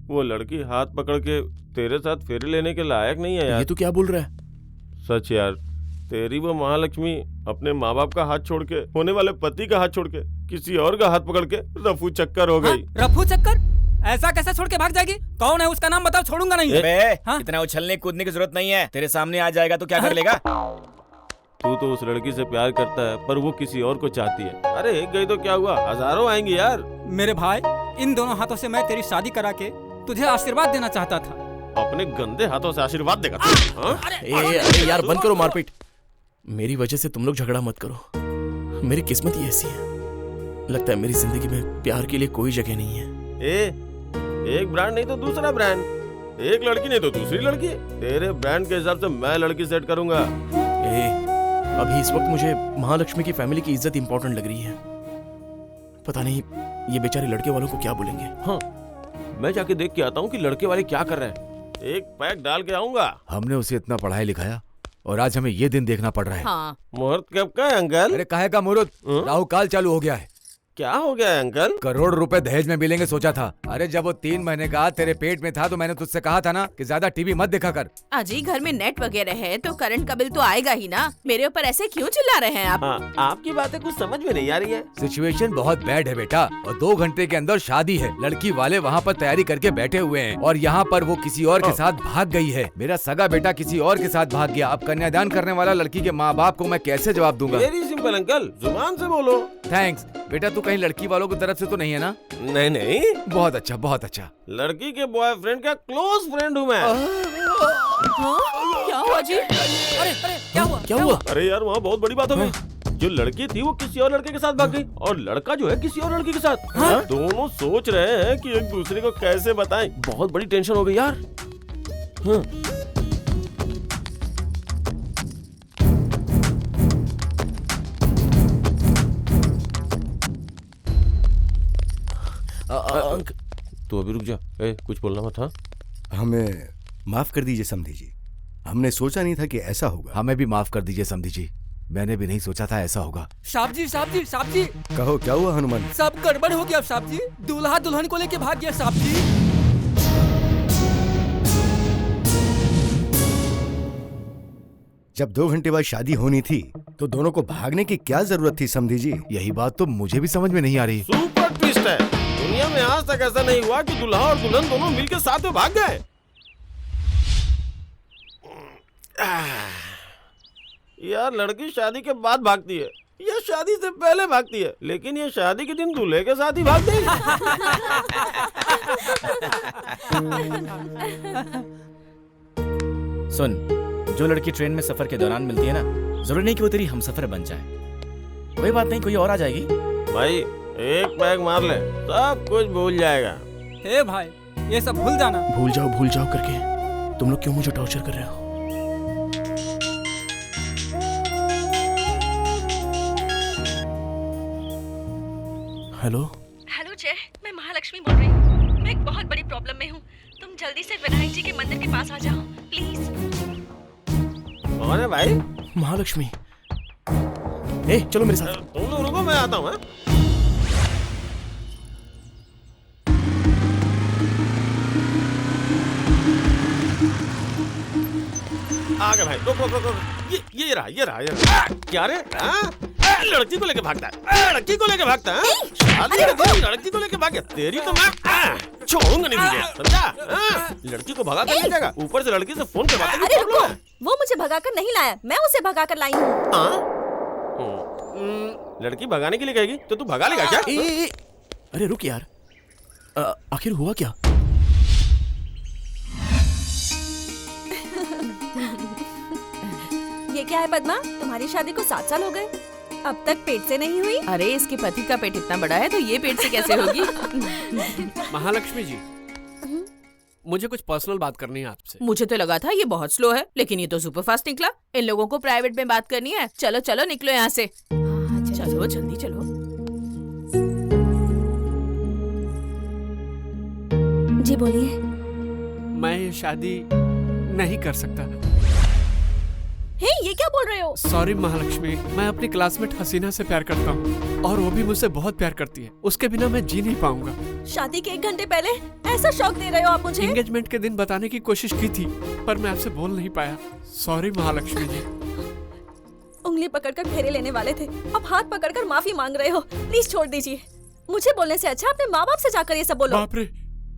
वो लड़की हाथ पकड़ के तेरे साथ फेरी लेने के लायक नहीं है यार। ये तू क्या बोल रहा है? सच यार, तेरी वो महालक्ष्मी अपने माँ बाप का हाथ छोड़ के, होने वाले पति का हाथ छोड़ के, किसी और का हाथ पकड़ के रफू चक्कर हो गई। रफू चक्कर? ऐसा कैसे छोड़ के भाग जाएगी? कौन है उसका नाम बताओ, छोड़ूंगा नहीं। इतना उछलने कूदने की जरूरत नहीं है। तेरे सामने आ जाएगा तो क्या कर लेगा? तू तो उस लड़की से प्यार करता है पर वो किसी और को चाहती है। अरे एक गई तो क्या हुआ, हजारों आएंगी यार। मेरे भाई इन दोनों हाथों से मैं तेरी शादी करा के तुझे आशीर्वाद देना चाहता था। अपने गंदे हाथों से आशीर्वाद देगा? अरे यार बंद करो मारपीट। मेरी वजह से तुम लोग झगड़ा मत करो। मेरी किस्मत ही ऐसी है। लगता है मेरी जिंदगी में प्यार के लिए कोई जगह नहीं है। एक ब्रांड नहीं तो दूसरा ब्रांड, एक लड़की नहीं तो दूसरी लड़की। तेरे ब्रांड के हिसाब से मैं लड़की सेट करूंगा। अभी इस वक्त मुझे महालक्ष्मी की फैमिली की इज्जत इंपॉर्टेंट लग रही है। पता नहीं ये बेचारे लड़के वालों को क्या बोलेंगे। हाँ, मैं जाके देख के आता हूँ कि लड़के वाले क्या कर रहे हैं। एक पैक डाल के आऊंगा। हमने उसे इतना पढ़ाया लिखाया और आज हमें ये दिन देखना पड़ रहा है। हाँ। मुहूर्त कब का है अंकल? अरे काहे का मुहूर्त? राहु काल चालू हो गया है। क्या हो गया है अंकल? करोड़ रुपए दहेज में मिलेंगे सोचा था। अरे जब वो 3 महीने का तेरे पेट में था तो मैंने तुझसे कहा था ना कि ज्यादा टीवी मत देखा कर। अजी घर में नेट वगैरह है तो करंट का बिल तो आएगा ही ना। मेरे ऊपर ऐसे क्यों चिल्ला रहे हैं आप? हाँ, आपकी बातें कुछ समझ में नहीं आ रही है। सिचुएशन बहुत बैड है बेटा, और 2 घंटे के अंदर शादी है। लड़की वाले वहाँ पर तैयारी करके बैठे हुए हैं और यहाँ पर वो किसी और के साथ भाग गई है। मेरा सगा बेटा किसी और के साथ भाग गया। अब कन्यादान करने वाला लड़की के माँ बाप को मैं कैसे जवाब दूंगा? वेरी सिंपल अंकल, जुबान से बोलो। थैंक्स बेटा, तू कहीं लड़की वालों की तरफ से तो नहीं है ना? नहीं नहीं, बहुत अच्छा बहुत अच्छा। लड़की के बॉयफ्रेंड का क्लोज फ्रेंड हूँ मैं। क्या हुआ जी? अरे क्या हुआ? क्या हुआ? अरे यार वहाँ बहुत बड़ी बात हो गई। जो लड़की थी वो किसी और लड़के के साथ भाग गई और लड़का जो है किसी और लड़की के साथ। दोनों सोच रहे हैं कि एक दूसरे को कैसे बताएं। बहुत बड़ी टेंशन हो गई यार। तू अभी रुक जा, कुछ बोलना मत। हाँ, हमें माफ कर दीजिए समधी जी, हमने सोचा नहीं था कि ऐसा होगा। हमें भी माफ कर दीजिए समधी जी, मैंने भी नहीं सोचा था ऐसा होगा। साहब जी साहब जी कहो क्या हुआ हनुमान? सब गड़बड़ हो गया साहब जी। दूल्हा दुल्हन को लेके भाग गया साहब जी। जब 2 घंटे बाद शादी होनी थी तो दोनों को भागने की क्या जरूरत थी समधी जी? यही बात तो मुझे भी समझ में नहीं आ रही। सुपर ट्विस्ट है। दुनिया में आज तक ऐसा नहीं हुआ कि दूल्हा और दुल्हन दोनों मिलकर साथ में भाग गए। यार लड़की शादी के बाद भागती है या शादी से पहले भागती है, लेकिन ये शादी के दिन दूल्हे के साथ ही भाग गई। सुन, जो लड़की ट्रेन में सफर के दौरान मिलती है ना, जरूरी नहीं कि वो तेरी हमसफर बन जाए। कोई बात नहीं, कोई और आ जाएगी। भाई एक पैग मार ले, सब कुछ भूल जाएगा। हे भाई, ये सब भूल जाना। भूल जाओ करके तुम लोग क्यों मुझे टॉर्चर कर रहे हो? हेलो हेलो जय, मैं महालक्ष्मी बोल रही हूँ। मैं एक बहुत बड़ी प्रॉब्लम में हूँ। तुम जल्दी से विनायक जी के मंदिर के पास आ जाओ प्लीज। कौन है भाई? महालक्ष्मी। चलो मेरे साथ। तुम लोग रुको, मैं आता हूँ। आ गए भाई, रुको। ये रहा। क्या रे? लड़की को लेके भागता है, लड़की को लेके भागता है। लड़की को लेके भाग गया। तेरी तो मैं छोड़ूंगा नहीं तुझे, समझा? लड़की को भगा कर ले जाएगा, ऊपर से लड़की से फोन करवाता है। अरे रुको, वो मुझे भगाकर नहीं लाया, मैं उसे भगाकर लाई हूँ। लड़की भगाने के लिए कहेगी तो तू भगा लेगा क्या? अरे रुक यार, आखिर हुआ क्या? ये क्या है पद्मा, तुम्हारी शादी को 7 साल हो गए, अब तक पेट से नहीं हुई? अरे इसके पति का पेट इतना बड़ा है तो ये पेट से कैसे होगी? महालक्ष्मी जी, मुझे कुछ पर्सनल बात करनी है आपसे। मुझे तो लगा था ये बहुत स्लो है, लेकिन ये तो सुपर फास्ट निकला। इन लोगों को प्राइवेट में बात करनी है। चलो निकलो यहाँ से। चलो जल्दी चलो। जी बोलिए। मैं ये शादी नहीं कर सकता। हे, ये क्या बोल रहे हो? सॉरी महालक्ष्मी, मैं अपनी क्लासमेट हसीना से प्यार करता हूँ और वो भी मुझसे बहुत प्यार करती है। उसके बिना मैं जी नहीं पाऊंगा। शादी के 1 घंटे पहले ऐसा शौक दे रहे हो आप मुझे? एंगेजमेंट के दिन बताने की कोशिश की थी पर मैं आपसे बोल नहीं पाया। सॉरी महालक्ष्मी जी। उंगली पकड़कर फेरे लेने वाले थे, अब हाथ पकड़कर माफी मांग रहे हो। प्लीज छोड़ दीजिए। मुझे बोलने से अच्छा अपने माँ बाप से जाकर ये सब बोलो। बाप रे,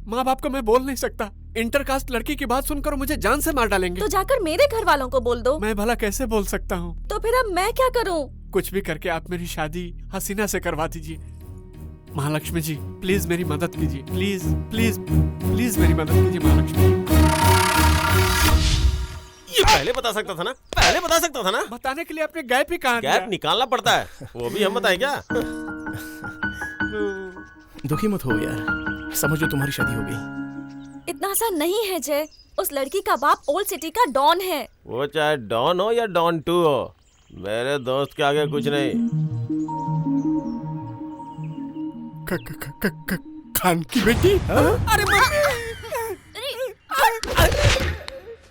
माँ बाप को मैं बोल नहीं सकता। इंटरकास्ट लड़की की बात सुनकर मुझे जान से मार डालेंगे। तो जाकर मेरे घर वालों को बोल दो। मैं भला कैसे बोल सकता हूँ? तो फिर अब मैं क्या करूँ? कुछ भी करके आप मेरी शादी हसीना से करवा दीजिए। महालक्ष्मी जी प्लीज मेरी मदद कीजिए, प्लीज प्लीज प्लीज मेरी मदद कीजिए महालक्ष्मी। ये पहले बता सकता था ना? बताने के लिए आपने गैप ही कहा? गैप निकालना पड़ता है, वो भी हम बताएं क्या? दुखी मत हो यार, समझो तुम्हारी शादी हो गई। इतना आसान नहीं है जय, उस लड़की का बाप ओल्ड सिटी का डॉन है। वो चाहे डॉन हो या डॉन 2 हो, मेरे दोस्त के आगे कुछ नहीं। खान की बेटी? अरे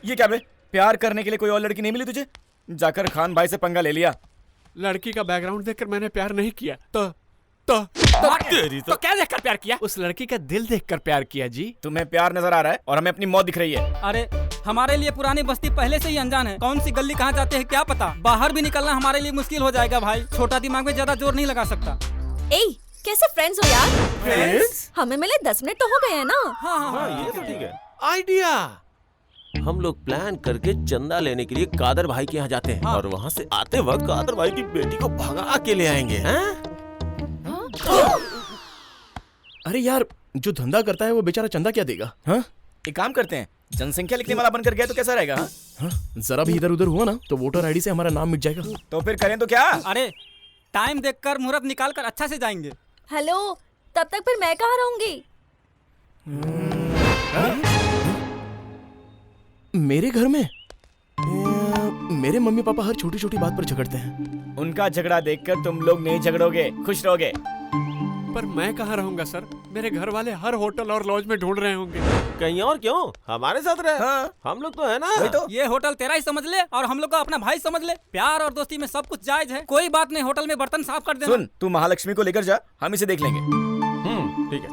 ये क्या बे? प्यार करने के लिए कोई और लड़की नहीं मिली तुझे? जाकर खान भाई से पंगा ले लिया। लड़की का बैकग्राउंड देखकर मैंने प्यार नहीं किया, तो तो क्या देखकर प्यार किया? उस लड़की का दिल देखकर प्यार किया जी। तुम्हें प्यार नजर आ रहा है और हमें अपनी मौत दिख रही है। अरे हमारे लिए पुरानी बस्ती पहले से ही अनजान है, कौन सी गली कहाँ जाते हैं क्या पता। बाहर भी निकलना हमारे लिए मुश्किल हो जाएगा भाई। छोटा दिमाग में ज्यादा जोर नहीं लगा सकता। ए, कैसे फ्रेंड्स हो यार? फ्रेंड्स? हमें मिले 10 मिनट तो हो गए हैं ना। हाँ, ये तो ठीक है। आइडिया, हम लोग प्लान करके चंदा लेने के लिए कादर भाई के यहाँ जाते हैं और वहाँ से आते वक्त कादर भाई की बेटी को भगा के ले आएंगे। अरे यार, जो धंधा करता है वो बेचारा चंदा क्या देगा? हाँ, एक काम करते हैं, जनसंख्या लिखने वाला बनकर गया तो कैसा रहेगा? हाँ? जरा भी इधर उधर हुआ ना तो वोटर आईडी से हमारा नाम मिट जाएगा। तो फिर करें तो क्या? अरे टाइम देखकर मुहूर्त निकाल कर अच्छा से जाएंगे। हेलो, तब तक फिर मैं कहाँ रहूंगी? मेरे घर में मेरे मम्मी पापा हर छोटी छोटी बात पर झगड़ते हैं। उनका झगड़ा देखकर तुम लोग नहीं झगड़ोगे, खुश रहोगे। पर मैं कहाँ रहूंगा सर? मेरे घर वाले हर होटल और लॉज में ढूंढ रहे होंगे। कहीं और क्यों, हमारे साथ रहे। हाँ। हम लोग तो है ना। तो ये होटल तेरा ही समझ ले और हम लोग को अपना भाई समझ ले। प्यार और दोस्ती में सब कुछ जायज है, कोई बात नहीं। होटल में बर्तन साफ कर देना। सुन, तू महालक्ष्मी को लेकर जा, हम इसे देख लेंगे। ठीक है।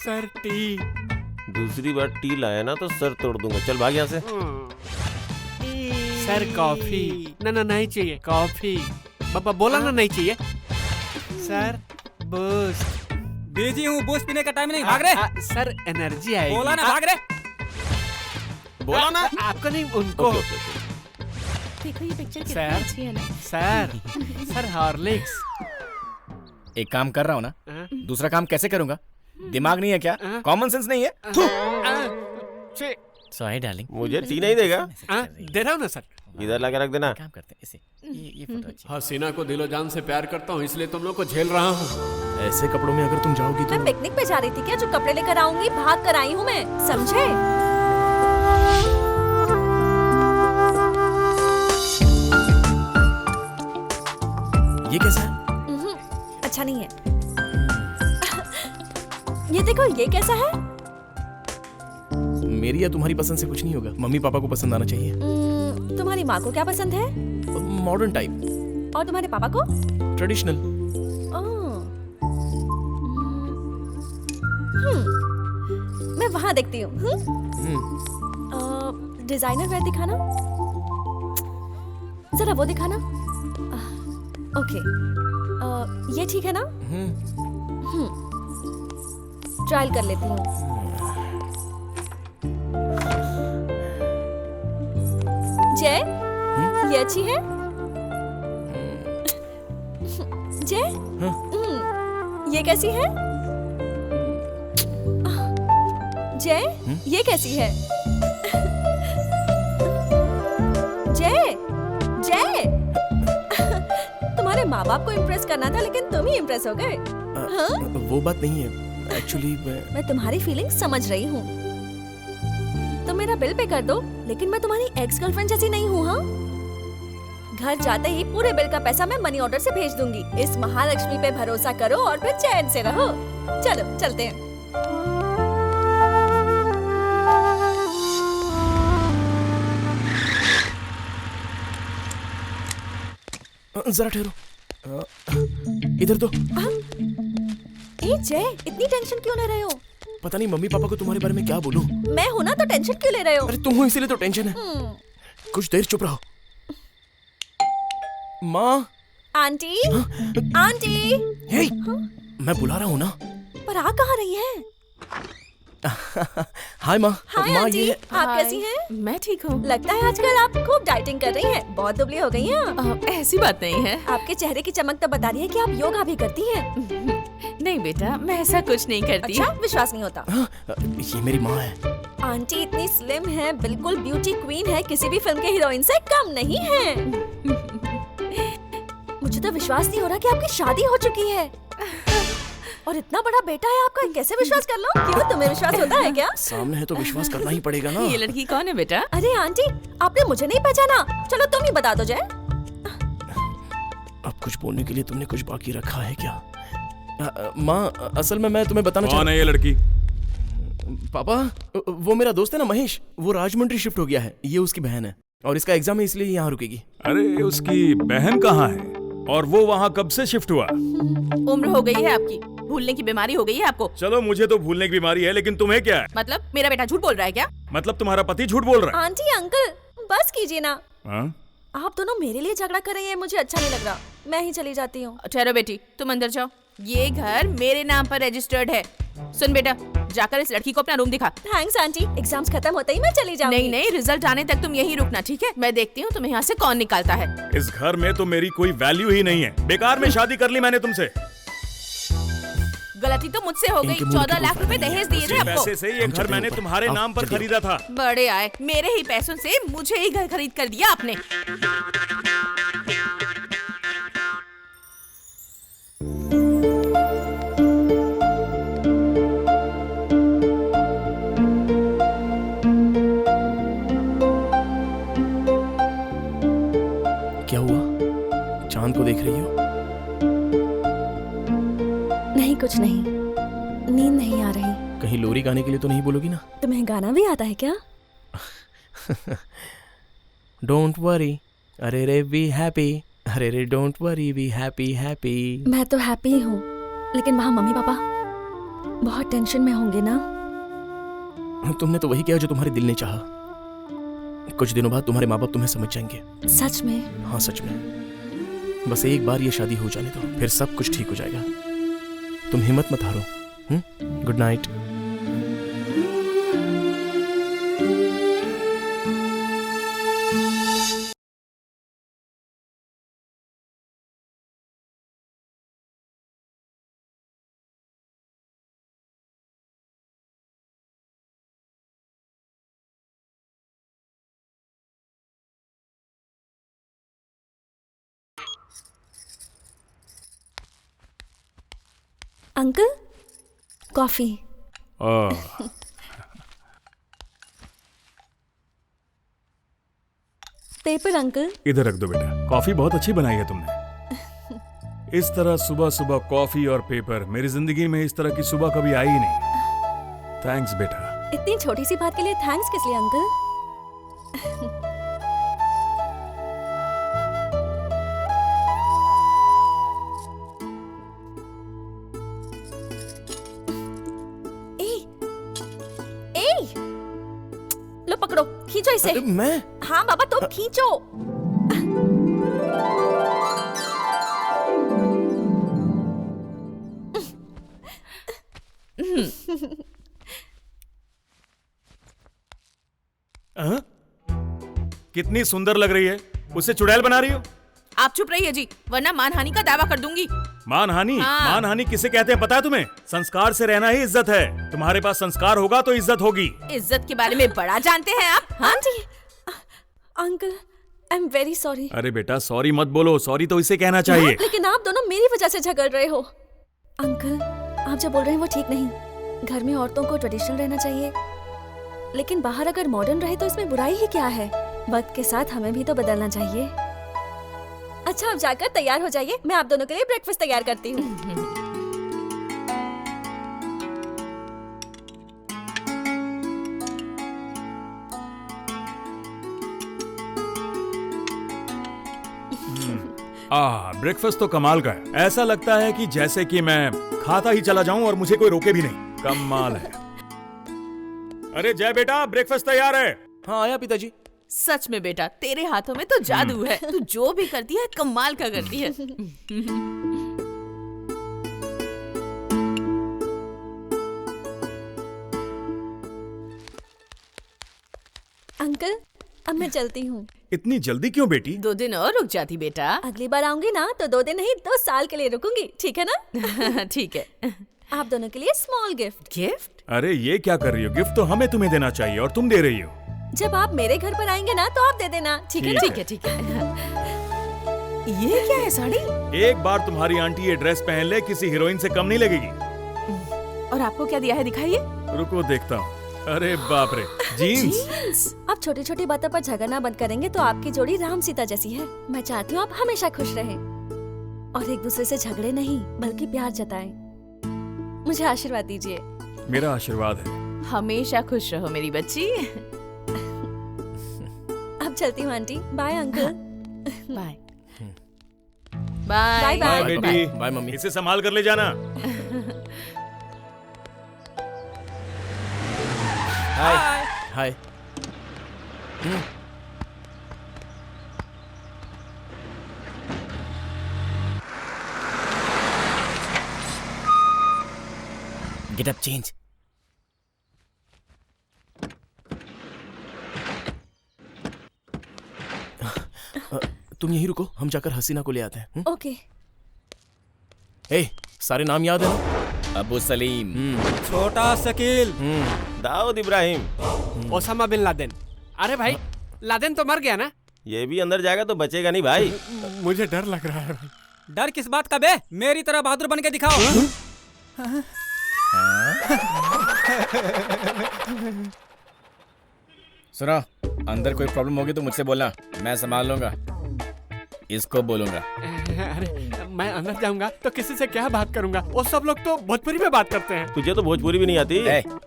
Sir T. दूसरी बार टी लाया ना तो सर तोड़ दूंगा। चल भाग यहाँ से। Sir coffee. ना नहीं चाहिए कॉफी। बाबा बोला ना नहीं चाहिए। Sir boost. बिजी हूँ, बूस्ट पीने का टाइम नहीं। भाग रहे। सर एनर्जी आएगी। बोला ना भाग रहे। बोला ना आपको नहीं, उनको। देखो ये पिक्चर कितनी सर, अच्छी है ना। Sir Horlicks. एक काम कर रहा हूँ ना, दूसरा काम कैसे करूँगा? दिमाग नहीं है क्या? कॉमन सेंस नहीं है? Sorry darling. मुझे टी नहीं देगा? दे रहा हूँ ना सर। इधर लाके रख देना। काम करते हैं इसे। ये फोटो अच्छी। हसीना को दिलो जान से प्यार करता हूँ, इसलिए तुम लोग को झेल रहा हूँ। ऐसे कपड़ों में अगर तुम जाओगी तो। मैं पिकनिक पे जा रही थी क्या? जो कपड़े लेकर आऊंगी भाग कर आई हूँ मैं, समझे? ये कैसा है? अच्छा नहीं है। ये देखो, ये कैसा है? मेरी या तुम्हारी पसंद से कुछ नहीं होगा, मम्मी पापा को पसंद आना चाहिए। तुम्हारी माँ को क्या पसंद है? Modern type. और तुम्हारे पापा को? ट्रेडिशनल। मैं वहाँ देखती हूँ। डिजाइनर वेयर दिखाना, जरा वो दिखाना। ओके, ये ठीक है ना? ट्रायल कर लेती हूँ। जय, ये अच्छी है? जय, ये कैसी है? जय, ये कैसी है? जय, जय, तुम्हारे माँ बाप को इम्प्रेस करना था लेकिन तुम ही इम्प्रेस हो गए। हाँ? वो बात नहीं है, एक्चुअली मैं तुम्हारी फीलिंग समझ रही हूँ। तुम मेरा बिल पे कर दो, लेकिन मैं तुम्हारी एक्स गर्लफ्रेंड जैसी नहीं हूँ। हाँ, घर जाते ही पूरे बिल का पैसा मैं मनी ऑर्डर से भेज दूंगी। इस महालक्ष्मी पे भरोसा करो और फिर चैन से रहो। चलो चलते हैं। जरा ठहरो, इधर तो। ए जय, इतनी टेंशन क्यों ले रहे हो? पता नहीं मम्मी पापा को तुम्हारे बारे में क्या बोलूं। मैं हूं ना, तो टेंशन क्यों ले रहे हो? अरे तुम हो इसीलिए तो टेंशन है। कुछ देर चुप रहो। माँ। Aunty, aunty. हे, मैं बुला रहा हूँ ना। पर आ कहाँ रही है? हाय माँ। हाय आंटी, आप कैसी हैं? मैं ठीक हूँ। लगता है आजकल आप खूब डाइटिंग कर रही हैं। बहुत दुबली हो गई हैं। ऐसी बात नहीं है। आपके चेहरे की चमक तो बता रही है कि आप योगा भी करती हैं। नहीं बेटा, मैं ऐसा कुछ नहीं करती। अच्छा, विश्वास नहीं होता। ये मेरी माँ है। आंटी इतनी स्लिम है, बिल्कुल ब्यूटी क्वीन है, किसी भी फिल्म के हीरोइन से कम नहीं है। मुझे तो विश्वास नहीं हो रहा कि आपकी शादी हो चुकी है और इतना बड़ा बेटा है आपका। कैसे विश्वास कर लो? क्यों, तुम्हें विश्वास होता है क्या? सामने है तो विश्वास करना ही पड़ेगा ना। ये लड़की कौन है बेटा? अरे आंटी, आपने मुझे नहीं पहचाना। चलो तुम ही बता दो। जय, अब कुछ बोलने के लिए तुमने कुछ बाकी रखा है क्या? माँ, असल में मैं तुम्हें बताना कौन है ये लड़की? पापा, वो मेरा दोस्त है ना महेश, वो राजमुंड्री शिफ्ट हो गया है। ये उसकी बहन है और इसका एग्जाम है, इसलिए यहाँ रुकेगी। अरे उसकी बहन कहाँ है और वो वहाँ कब से शिफ्ट हुआ? उम्र हो गई है आपकी, भूलने की बीमारी हो गई है आपको। चलो मुझे तो भूलने की बीमारी है, लेकिन तुम्हें क्या है? मतलब मेरा बेटा झूठ बोल रहा है क्या? मतलब तुम्हारा पति झूठ बोल रहा है? आंटी अंकल बस कीजिए ना। हाँ? आप दोनों मेरे लिए झगड़ा कर रही हैं, मुझे अच्छा नहीं लग रहा। मैं ही चली जाती हूँ। ठहरो बेटी, तुम अंदर जाओ। ये घर मेरे नाम पर रजिस्टर्ड है। सुन बेटा, जाकर इस लड़की को अपना रूम दिखा। थैंक्स आंटी, एग्जाम्स खत्म होते ही मैं चली जाऊंगी। नहीं नहीं, रिजल्ट आने तक तुम यहीं रुकना, ठीक है? मैं देखती हूँ तुम्हें यहाँ से कौन निकालता है। इस घर में तो मेरी कोई वैल्यू ही नहीं है। बेकार में शादी कर ली मैंने तुमसे। गलती तो मुझसे हो गई। 14 लाख रुपए दहेज दिए थे आपको। पैसे से ये घर मैंने तुम्हारे नाम पर खरीदा था। बड़े आए, मेरे ही पैसों से मुझे ही घर खरीद कर दिया आपने। क्या हुआ? चांद को देख रही हो? नहीं कुछ नहीं, नींद नहीं आ रही। कहीं लोरी गाने के लिए तो नहीं बोलोगी ना? तुम्हें गाना भी आता है क्या? डोंट वरी, अरे रे बी हैप्पी, अरे रे don't worry be happy happy. मैं तो हैप्पी हूँ, लेकिन वहाँ मम्मी पापा बहुत टेंशन में होंगे ना। तुमने तो वही किया जो तुम्हारे दिल ने चाहा। कुछ दिनों बाद तुम्हारे माँ बाप तुम्हें समझ जाएंगे। सच में? हाँ सच में। बस एक बार ये शादी हो जाने दो, फिर सब कुछ ठीक हो जाएगा। तुम हिम्मत मत हारो। Good night. Uncle coffee. Paper uncle. इधर रख दो बेटा, कॉफी बहुत अच्छी बनाई है तुमने। इस तरह सुबह सुबह कॉफी और पेपर, मेरी जिंदगी में इस तरह की सुबह कभी आई ही नहीं। थैंक्स बेटा। इतनी छोटी सी बात के लिए थैंक्स किस लिए अंकल? लो पकड़ो, खींचो इसे। मैं? हाँ बाबा तुम खींचो। कितनी सुंदर लग रही है, उसे चुड़ैल बना रही हो? आप चुप रहिए जी, वरना मानहानि का दावा कर दूंगी। मानहानि? हाँ। मानहानि किसे कहते हैं पता है तुम्हें? संस्कार से रहना ही इज्जत है। तुम्हारे पास संस्कार होगा तो इज्जत होगी। इज्जत के बारे में बड़ा जानते हैं आप? हाँ जी। Uncle I am very sorry. अरे बेटा सॉरी मत बोलो, सॉरी तो इसे कहना चाहिए। लेकिन आप दोनों मेरी वजह से झगड़ रहे हो। अंकल आप जो बोल रहे हैं वो ठीक नहीं। घर में औरतों को ट्रेडिशनल रहना चाहिए, लेकिन बाहर अगर मॉडर्न रहे तो इसमें बुराई ही क्या है? वक्त के साथ हमें भी तो बदलना चाहिए। अच्छा आप जाकर तैयार हो जाइए, मैं आप दोनों के लिए ब्रेकफास्ट तैयार करती हूँ। ब्रेकफास्ट तो कमाल का है। ऐसा लगता है कि जैसे कि मैं खाता ही चला जाऊं और मुझे कोई रोके भी नहीं। कमाल है। अरे जय बेटा, ब्रेकफास्ट तैयार है। हाँ आया पिताजी। सच में बेटा, तेरे हाथों में तो जादू है। तू जो भी करती है कमाल का करती है। अंकल अब मैं चलती हूँ। इतनी जल्दी क्यों बेटी? 2 दिन और रुक जाती बेटा। अगली बार आऊंगी ना तो 2 दिन नहीं 2 साल के लिए रुकूंगी, ठीक है ना? ठीक है। आप दोनों के लिए स्मॉल गिफ्ट। गिफ्ट? अरे ये क्या कर रही हो? गिफ्ट तो हमें तुम्हें देना चाहिए और तुम दे रही हो। जब आप मेरे घर पर आएंगे ना तो आप दे देना, ठीक है ना? ठीक है ठीक है। ये क्या है साड़ी? एक बार तुम्हारी आंटी ये ड्रेस पहन ले, किसी हीरोइन से कम नहीं लगेगी। और आपको क्या दिया है दिखाइए। रुको देखता हूँ। अरे बाप रे, जीन्स। आप छोटी छोटी बातों पर झगड़ना बंद करेंगे तो आपकी जोड़ी राम सीता जैसी है। मैं चाहती हूँ आप हमेशा खुश रहें और एक दूसरे से झगड़े नहीं बल्कि प्यार जताएं। मुझे आशीर्वाद दीजिए। मेरा आशीर्वाद है। हमेशा खुश रहो मेरी बच्ची। अब चलती हूँ aunty. Bye uncle. Bye bye bye बेटी। Bye mummy. इसे संभाल कर ले जाना। हाय हाय। Get up change. तुम यहीं रुको, हम जाकर हसीना को ले आते हैं। ओके। ए, सारे नाम याद है ना? Abu Salim, Chhota Shakeel, Dawood Ibrahim, Osama bin Laden. अरे भाई, लादेन तो मर गया ना? ये भी अंदर जाएगा तो बचेगा नहीं भाई। मुझे डर लग रहा है भाई। डर किस बात का बे? मेरी तरह बहादुर बन के दिखाओ। सुनो, अंदर कोई प्रॉब्लम होगी तो मुझसे बोलना, मैं संभाल लूंगा। इसको बोलूंगा। अरे मैं अंदर जाऊंगा तो किसी से क्या बात करूंगा? वो सब लोग तो भोजपुरी में बात करते हैं। तुझे तो भोजपुरी भी नहीं आती।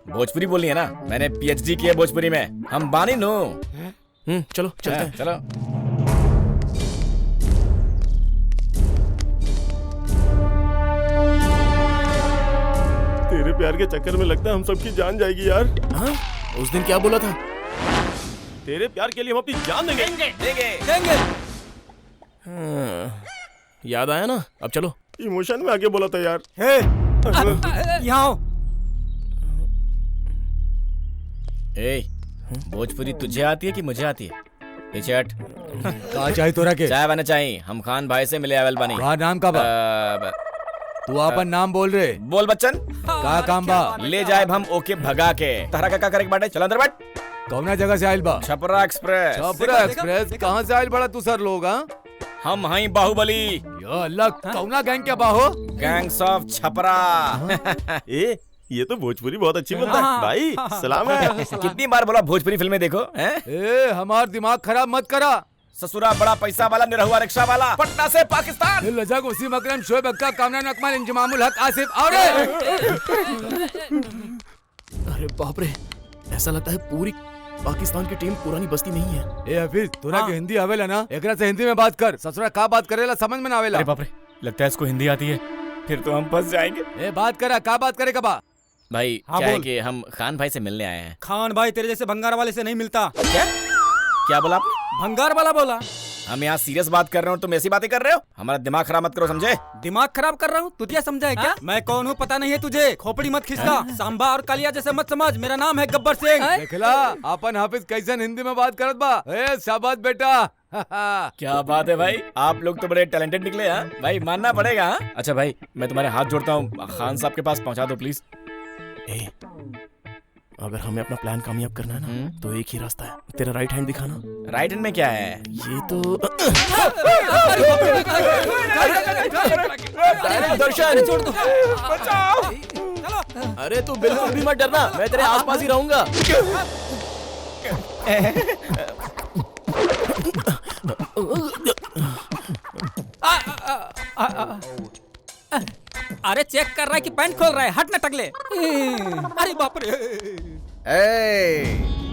भोजपुरी बोलनी है ना? मैंने PhD की है भोजपुरी में। हम बानी नो। चलो चलते हैं। चलो। तेरे प्यार के चक्कर में लगता है हम सबकी जान जाएगी यार। हाँ? उस दिन क्या बोला था? तेरे प्यार के लिए हम अपनी जान देंगे। देंगे। याद आया ना? अब चलो। इमोशन में आके बोला था यार। यहाँ आओ। भोजपुरी तुझे आती है कि मुझे आती है? पीछे हट। कहाँ चाहिए तोरा के? चाय बना चाहिए। हम खान भाई से मिले अवेल बनी। कहाँ नाम का बा? तू अपन नाम बोल रे। बोल बच्चन। कहाँ काम बा? ले जाए हम ओके भगा के। तारा का करे बाटे? चल अंदर बैठ। कौना जगह से आयल बा? छपरा एक्सप्रेस। छपरा एक्सप्रेस कहाँ से आयल बड़ा तू सर लोग? हम हई बाहुबली। या अल्लाह, कौना गैंग क्या बाहो? Gangs of Chhapra. ये तो भोजपुरी बहुत अच्छी बोलता है भाई। सलाम है। कितनी बार बोला भोजपुरी फिल्में देखो। ए, हमार दिमाग खराब मत करा। ससुरा बड़ा पैसा वाला, निरहुआ रिक्शा वाला, पटना से पाकिस्तान। लजा वसीम अकरम, शोएब अक्का, कामरान अकमल, इंजमामुल हक, आसिफ। और अरे बाप रे, ऐसा लगता है पूरी पाकिस्तान की टीम पुरानी बस्ती में ही है। ए हफीज, तोरा के हिंदी आवेला ना? एकरा से हिंदी में बात कर। ससुरा का बात करेला समझ में ना आवेला। अरे बाप रे, लगता है इसको हिंदी आती है। फिर तो हम फंस जाएंगे। ए बात करा, का बात करे कबा? भाई हाँ, क्या है बोल। कि हम खान भाई से मिलने आए हैं। खान भाई तेरे जैसे भंगार वाले से नहीं मिलता। क्या बोला आपने? भंगार वाला बोला। हम यहाँ सीरियस बात कर रहे हो, तुम ऐसी बातें कर रहे हो? हमारा दिमाग खराब मत करो, समझे? दिमाग खराब कर रहा हूँ? तू क्या समझा है क्या? मैं कौन हूँ पता नहीं है तुझे? खोपड़ी मत खिसका। सांबा और कालिया जैसे मत समझ। मेरा नाम है गब्बर सिंह। देखला अपन हाफिज कैसन हिंदी में बात करत बा। ए शाबाश बेटा। क्या बात है भाई, आप लोग तो बड़े टैलेंटेड निकले। हाँ भाई, मानना पड़ेगा। अच्छा भाई, मैं तुम्हारे हाथ जोड़ता हूँ, खान साहब के पास पहुँचा दो प्लीज। अगर हमें अपना प्लान कामयाब करना है ना, तो एक ही रास्ता है। तेरा राइट हैंड दिखाना। राइट हैंड में क्या है? ये तो दर्शन, छोड़ दो। अरे तू बिल्कुल भी मत डरना, मैं तेरे आसपास ही रहूंगा। अरे चेक कर रहा है कि पैंट खोल रहा है। हट ना टकले। अरे बाप रे।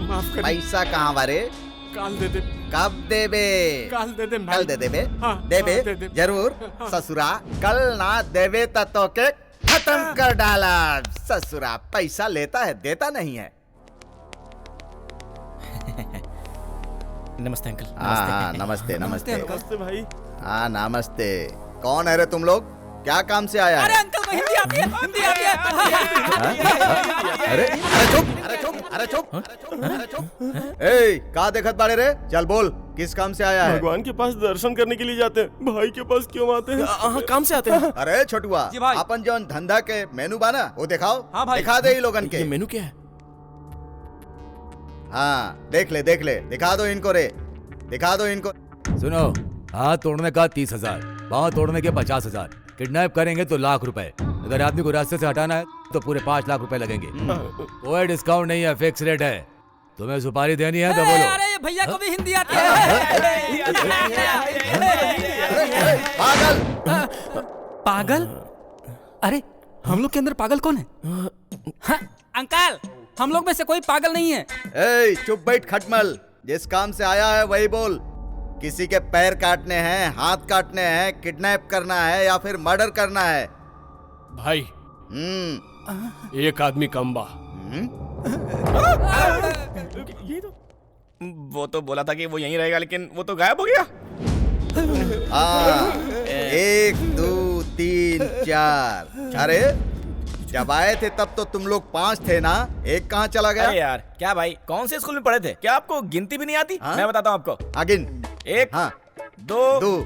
माफ कर। पैसा कहाँ बारे? काल दे दे। कब देबे? काल दे दे। कल दे देबे? हाँ, देबे? दे दे। जरूर। ससुरा कल ना देवे तो के खत्म कर डाला। ससुरा पैसा लेता है, देता नहीं है। नमस्ते अंकल। हाँ नमस्ते नमस्ते। नमस्ते भाई। हाँ नमस्ते। कौन है रे तुम लोग? क्या काम से आया अरे है? अंकल, मैं हिंदी आती है, हिंदी आती है। अरे अरे चुप। ए का देखत बाड़े रे? चल बोल, किस काम से आया है? भगवान के पास दर्शन करने के लिए जाते हैं। भाई के पास क्यों आते हैं? काम से आते हैं। अरे छोटुआ, जी भाई। अपन जो धंधा के मेनू बाना वो दिखाओ। हाँ भाई। दिखा दे लोगन के। ये मेनू क्या है? हाँ देख ले, दिखा दो इनको रे, दिखा दो इनको। सुनो, हाथ तोड़ने का 30,000, पाँव तोड़ने के 50,000, किडनैप करेंगे तो ₹1,00,000। अगर आदमी को रास्ते से हटाना है तो पूरे 5 लाख रुपए लगेंगे। कोई डिस्काउंट नहीं है, फिक्स रेट है। तुम्हें सुपारी देनी है तो बोलो। अरे भैया को भी हिंदी आती है। पागल? अरे हम लोग के अंदर पागल कौन है? हाँ, अंकल हम लोग में से कोई पागल नहीं है। ए, चुप बैठ खटमल, जिस काम से आया है वही बोल। किसी के पैर काटने हैं, हाथ काटने हैं, किडनैप करना है या फिर मर्डर करना है? भाई एक आदमी कम बा। ये तो वो तो बोला था कि वो यहीं रहेगा, लेकिन वो तो गायब हो गया। 1 2 3 4। अरे जब आए थे तब तो तुम लोग 5 थे ना, एक कहाँ चला गया? अरे यार क्या भाई, कौन से स्कूल में पढ़े थे? क्या आपको गिनती भी नहीं आती? मैं बताता हूँ आपको। गिन। 1 2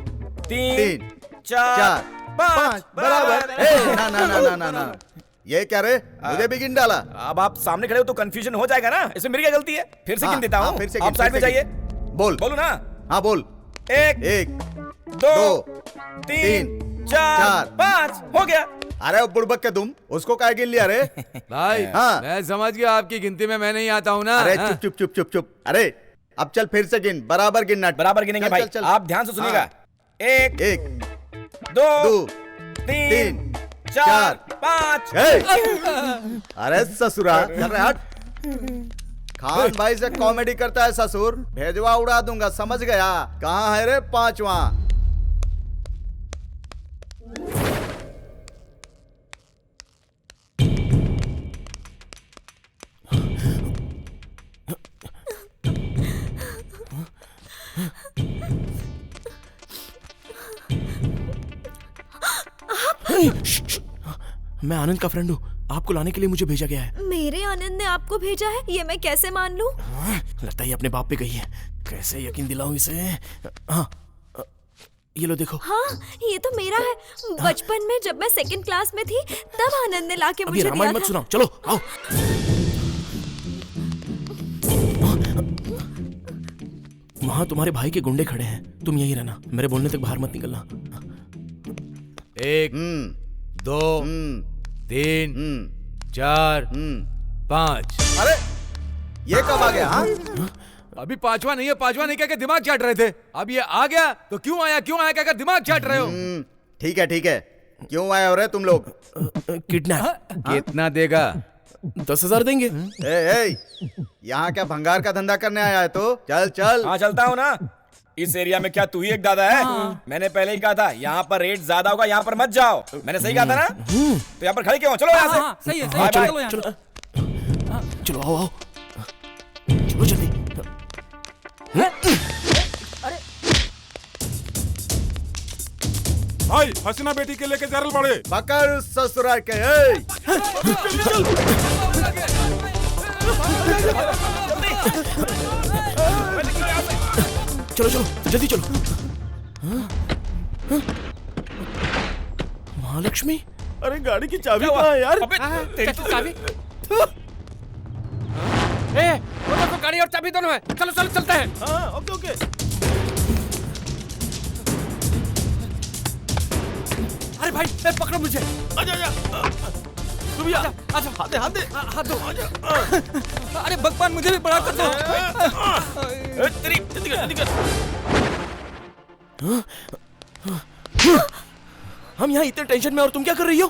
3 4 5 बराबर। ना ना ना ना ना ना, ये क्या रे, मुझे भी गिन डाला। अब आप सामने खड़े हो तो कंफ्यूजन हो जाएगा ना, इसमें मेरी क्या गलती है? फिर से गिन देता हूँ। फिर से आप साइड में जाइए। बोलो ना। हाँ बोल। 1 2 3 4 5 हो गया। अरे बुड़बक के तुम, उसको क्या गिन लिया रे? भाई हाँ। मैं समझ गया, आपकी गिनती में मैं नहीं आता हूँ ना। अरे चुप चुप चुप चुप चुप। अरे अब चल फिर से गिन, बराबर गिनना। बराबर गिनेंगे भाई, आप ध्यान से सुनिएगा। 1 2 3 4 5। अरे ससुरा, चल रहे हट। खान भाई से कॉमेडी करता है ससुर, भेजवा उड़ा दूंगा, समझ गया? कहाँ है रे 5वां? मैं आनंद का फ्रेंड हूँ, आपको लाने के लिए मुझे भेजा गया है। मेरे आनंद ने आपको भेजा है, ये मैं कैसे मान लूं? लगता है ये अपने बाप पे गई है, कैसे यकीन दिलाऊं इसे? हाँ ये लो देखो। हाँ ये तो मेरा है। बचपन में जब मैं 2nd क्लास में थी तब आनंद ने लाके मुझे दिया था। रामायण मत सुनाओ, चलो आओ। वहाँ तुम्हारे भाई के गुंडे खड़े हैं, तुम यही रहना, मेरे बोलने तक बाहर मत निकलना। 1 2 3 4 5। अरे ये कब आ गया? हाँ? अभी 5वां नहीं है, 5वां नहीं कहकर दिमाग चाट रहे थे, अब ये आ गया तो क्यों आया कहकर दिमाग चाट रहे हो। ठीक है, क्यों आए हो रे तुम लोग? किडनैप। कितना देगा? 10,000 देंगे। यहाँ क्या भंगार का धंधा करने आया है? तो चल चल। हाँ चलता हूँ ना। इस एरिया में क्या तू ही एक दादा है? मैंने पहले ही कहा था यहाँ पर रेट ज्यादा होगा, यहाँ पर मत जाओ। मैंने सही कहा था ना? तो यहाँ पर खड़े क्यों? चलो यहाँ से। सही है, चलो आओ आओ, चलो जल्दी। भाई हसीना बेटी के लेके जरल पड़े। पकड़ ससुराल के। चलो चलो जल्दी चलो। महालक्ष्मी, अरे गाड़ी की चाबी कहाँ है यार? चाबी? वो तो गाड़ी और चाबी दोनों है। चलो चलो चलते हैं। हाँ ओके ओके। अरे भाई पकड़ो मुझे। आजा आजा। तू भी आ। आजा। हाथ दे। हाथ दो। अरे भगवान मुझे भी बड़ा कर दो। तेरी जल्दी कर। हम यहाँ इतने टेंशन में और तुम क्या कर रही हो?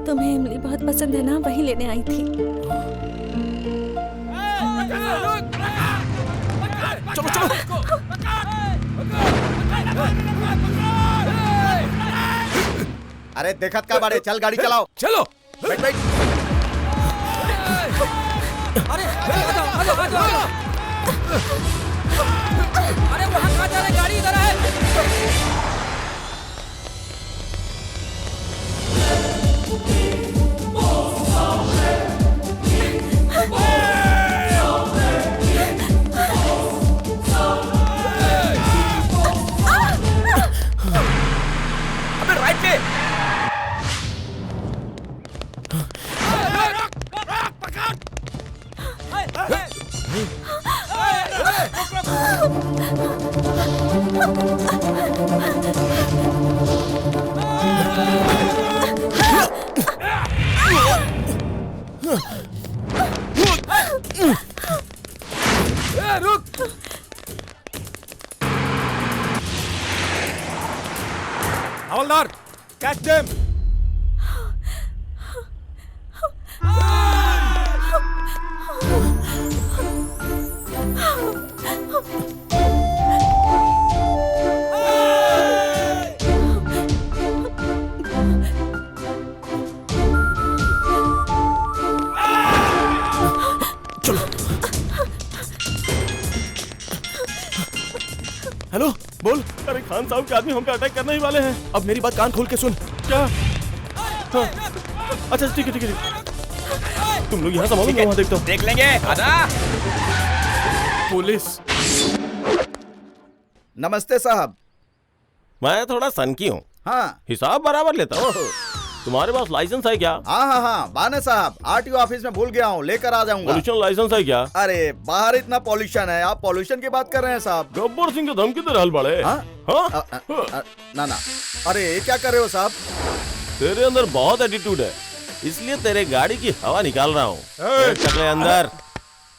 तुम्हें इमली बहुत पसंद है ना, वही लेने आई थी। चलो चलो। अरे देखत का बाड़े, चल गाड़ी चलाओ। चलो बैठ बैठ। अरे अरे वहाँ कहाँ जा रहे? गाड़ी इधर है। अबे राइट पे। रुक। हवलदार, कैच देम। हेलो बोल। अरे खान साहब के आदमी हम पे अटैक करने ही वाले हैं। अब मेरी बात कान खोल के सुन। क्या? हाँ। अच्छा ठीक है ठीक है, तुम लोग यहाँ संभालो, मैं वहाँ देखता हूँ। देख लेंगे। आजा। पुलिस। नमस्ते साहब। मैं थोड़ा सनकी हूँ। हाँ। हिसाब बराबर लेता हूँ। तुम्हारे पास लाइसेंस है क्या? हाँ, बाने साहब, आरटीओ ऑफिस में भूल गया हूँ, लेकर आ जाऊंगा। पोल्यूशन लाइसेंस है क्या? अरे बाहर इतना पॉल्यूशन है, आप पॉल्यूशन की बात कर रहे हैं साहब? गब्बर सिंह के धमकी दे रहल बड़े। ना, अरे क्या कर रहे हो साहब? तेरे अंदर बहुत एटीट्यूड है, इसलिए तेरे गाड़ी की हवा निकाल रहा हूँ। चकले अंदर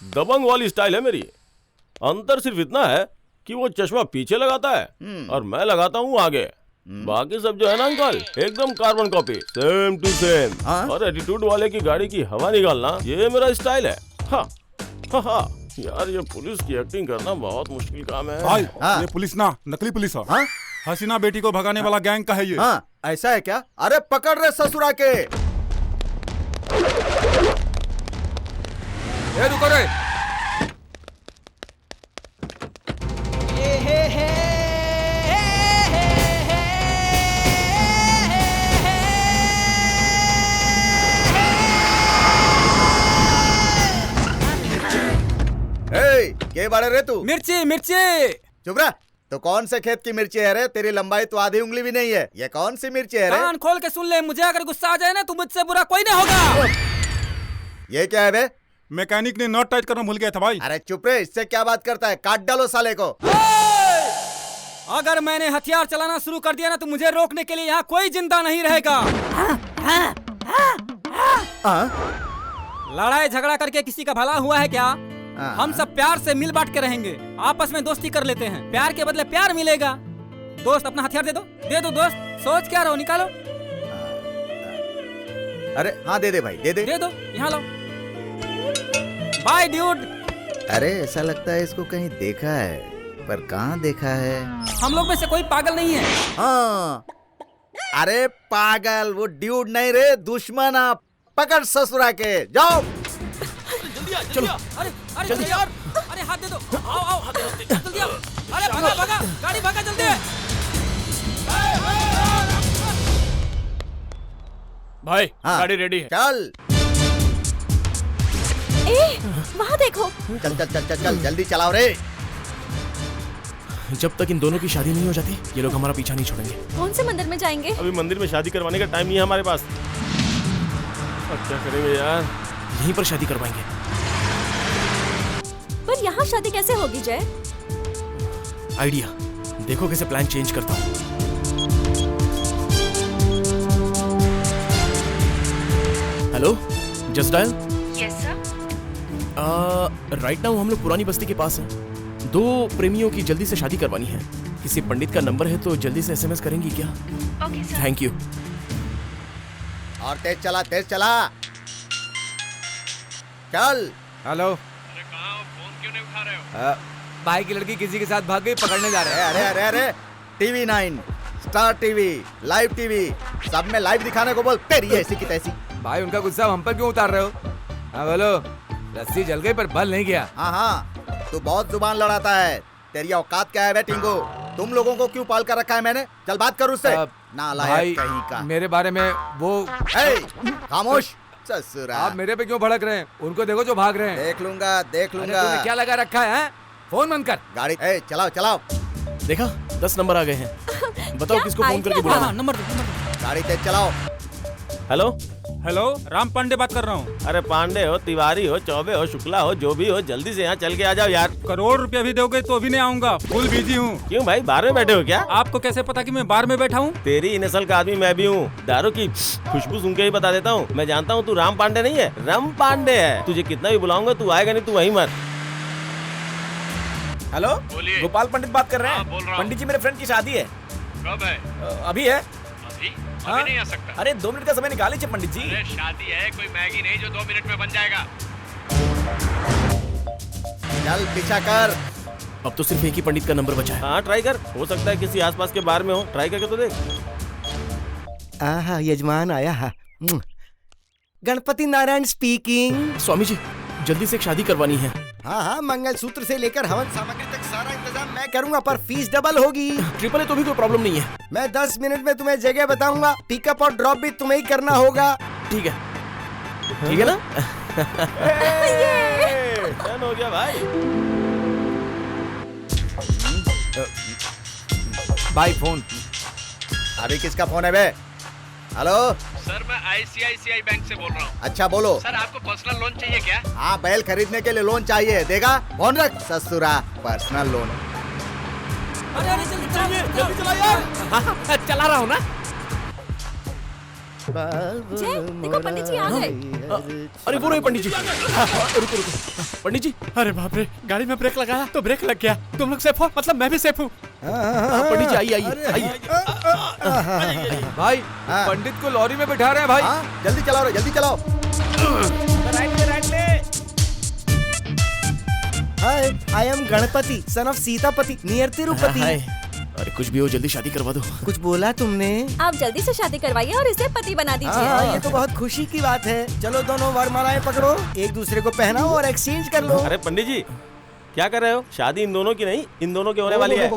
दबंग वाली स्टाइल है मेरी। अंतर सिर्फ इतना है कि वो चश्मा पीछे लगाता है और मैं लगाता हूँ आगे। बाकी सब जो है ना अंकल, एकदम carbon copy, same to same. और एटीट्यूड वाले की गाड़ी की हवा निकालना ये मेरा स्टाइल है। हाँ हाँ हाँ यार, ये पुलिस की एक्टिंग करना बहुत मुश्किल काम है भाई। ये पुलिस ना, नकली पुलिस है। हसीना बेटी को भगाने वाला गैंग का है ये। हाँ, ऐसा है क्या? अरे पकड़ रहे ससुरा के। ए रुको रे। के बारे रे तू? मिर्ची मिर्ची। चुप रह। तो कौन से खेत की मिर्ची है रे? तेरी लंबाई तो आधी उंगली भी नहीं है। ये कौन सी मिर्ची है रे? कान खोल के सुन ले, मुझे अगर गुस्सा आ जाए ना तो मुझसे बुरा कोई नहीं होगा। ये क्या है बे? मैकेनिक ने नट टाइट करना भूल गया था भाई। अरे चुप रे, इससे क्या बात करता है? काट डालो साले को। अगर मैंने हथियार चलाना शुरू कर दिया ना तो मुझे रोकने के लिए यहाँ कोई जिंदा नहीं रहेगा। लड़ाई झगड़ा करके किसी का भला हुआ है क्या? हम सब प्यार से मिल बांट के रहेंगे, आपस में दोस्ती कर लेते हैं, प्यार के बदले प्यार मिलेगा। दोस्त अपना हथियार दे दो दोस्त। सोच क्या रहो, निकालो। अरे हाँ दे दे भाई, दे दो, यहाँ लो। Bye dude. अरे ऐसा लगता है इसको कहीं देखा है, पर कहाँ देखा है? हम लोग में से कोई पागल नहीं है। हाँ। अरे पागल वो ड्यूड नहीं रे, दुश्मन। आप पकड़ ससुरा के, जाओ। चलो। अरे जल्दी यार, अरे हाथ दे दो। आओ जल्दी आओ। अरे भागा, गाड़ी भागा जल्दी। भाई गाड़ी रेडी है। चल वहाँ देखो। चल जल्दी चलाओ रे। जब तक इन दोनों की शादी नहीं हो जाती ये लोग हमारा पीछा नहीं छोड़ेंगे। कौन से मंदिर में जाएंगे? अभी मंदिर में शादी करवाने का टाइम नहीं है हमारे पास। अब क्या करेंगे यार? यहीं पर शादी करवाएंगे। पर यहाँ शादी कैसे होगी जय? आइडिया देखो कैसे प्लान चेंज करता हूँ। Hello, just dial. Yes sir. Right now हम लोग पुरानी बस्ती के पास हैं। दो प्रेमियों की जल्दी से शादी करवानी है। किसी पंडित का नंबर है तो जल्दी से एसएमएस करेंगी क्या? Okay sir. Thank you. और तेज चला चल। हेलो। भाई की लड़की किसी के साथ भाग गई, पकड़ने जा रहे हैं। अरे TV 9, star TV, live TV, सब में लाइव दिखाने को बोल। तेरी ऐसी की तैसी। भाई उनका गुस्सा हम पर क्यों उतार रहे हो? हाँ बोलो। रस्सी जल गई पर बल नहीं गया। हाँ, तू बहुत जुबान लड़ाता है। तेरी औकात क्या है बे टिंगो? तुम लोगों को क्यों पाल कर रखा है मैंने? चल बात कर उससे। नालायक कहीं का। मेरे बारे में वो। खामोश ससुरा। आप मेरे पे क्यों भड़क रहे हैं? उनको देखो जो भाग रहे हैं। देख लूंगा। तूने क्या लगा रखा है? फोन बंद कर। गाड़ी चलाओ। देखा 10 नंबर आ गए हैं। बताओ किसको फोन करके बुलाना। नंबर गाड़ी तेज चलाओ। हेलो, राम पांडे बात कर रहा हूँ। अरे पांडे हो, तिवारी हो, चौबे हो, शुक्ला हो, जो भी हो, जल्दी से यहाँ चल के आ जाओ यार। करोड़ रुपया भी दोगे तो भी नहीं आऊंगा, फुल बिजी हूँ। क्यों भाई, बार में बैठे हो क्या? आपको कैसे पता कि मैं बार में बैठा हूँ? तेरी नस्ल का आदमी मैं भी हूँ। दारू की खुशबू सुन के ही बता देता हूँ। मैं जानता हूँ तू राम पांडे नहीं है, रम पांडे है। तुझे कितना भी बुलाऊंगा तू आएगा नहीं, तू वहीं मर। हेलो, गोपाल पंडित बात कर रहे हैं। पंडित जी मेरे फ्रेंड की शादी है। कब है? अभी है। अभी नहीं आ सकता। अरे 2 मिनट का समय निकाल लीजिए पंडित जी। अरे शादी है, कोई मैगी नहीं जो 2 मिनट में बन जाएगा। चल पीछा कर। अब तो सिर्फ एक ही पंडित का नंबर बचा है। हाँ ट्राई कर, हो सकता है किसी आसपास के बार में हो, ट्राई करके तो देख। आहा, यजमान आया है। गणपति नारायण स्पीकिंग। स्वामी जी जल्दी से एक शादी करवानी है। हाँ हाँ, मंगलसूत्र से लेकर हवन सामग्री तक सारा इंतजाम मैं करूंगा, पर फीस डबल होगी। ट्रिपल है तो भी कोई प्रॉब्लम नहीं है। मैं 10 मिनट में तुम्हें जगह बताऊंगा, पिकअप और ड्रॉप भी तुम्हें ही करना होगा। ठीक है, ठीक है ना? डन हो गया भाई। भाई फोन। अभी किसका फोन है बे? हेलो सर मैं ICICI बैंक से बोल रहा हूँ। अच्छा बोलो। सर आपको पर्सनल लोन चाहिए क्या? हाँ, बैल खरीदने के लिए लोन चाहिए, देगा? फोन रख ससुरा, पर्सनल लोन। जल्दी चला यार। चला रहा हूँ ना। जय, देखो पंडित जी आ गए। अरे वो रहे पंडित जी। रुको रुको पंडित जी। अरे बाप रे, गाड़ी में ब्रेक लगाया तो ब्रेक लग गया। तुम लोग सेफ हो? मतलब मैं भी सेफ हूँ। पंडित जी आइए आइए। भाई पंडित को लॉरी में बैठा रहे हैं भाई। जल्दी चलाओ रे, जल्दी चलाओ। राइट में। Hi, I am Ganpati, son of Sitapati, near Tirupati. अरे कुछ भी हो, जल्दी शादी करवा दो। कुछ बोला तुमने? आप जल्दी से शादी करवाइए और इसे पति बना दीजिए। हाँ, ये तो बहुत खुशी की बात है। चलो दोनों वरमालाएं पकड़ो, एक दूसरे को पहनाओ और एक्सचेंज कर लो। अरे पंडित जी क्या कर रहे हो? शादी इन दोनों की नहीं, इन दोनों की होने वाली है।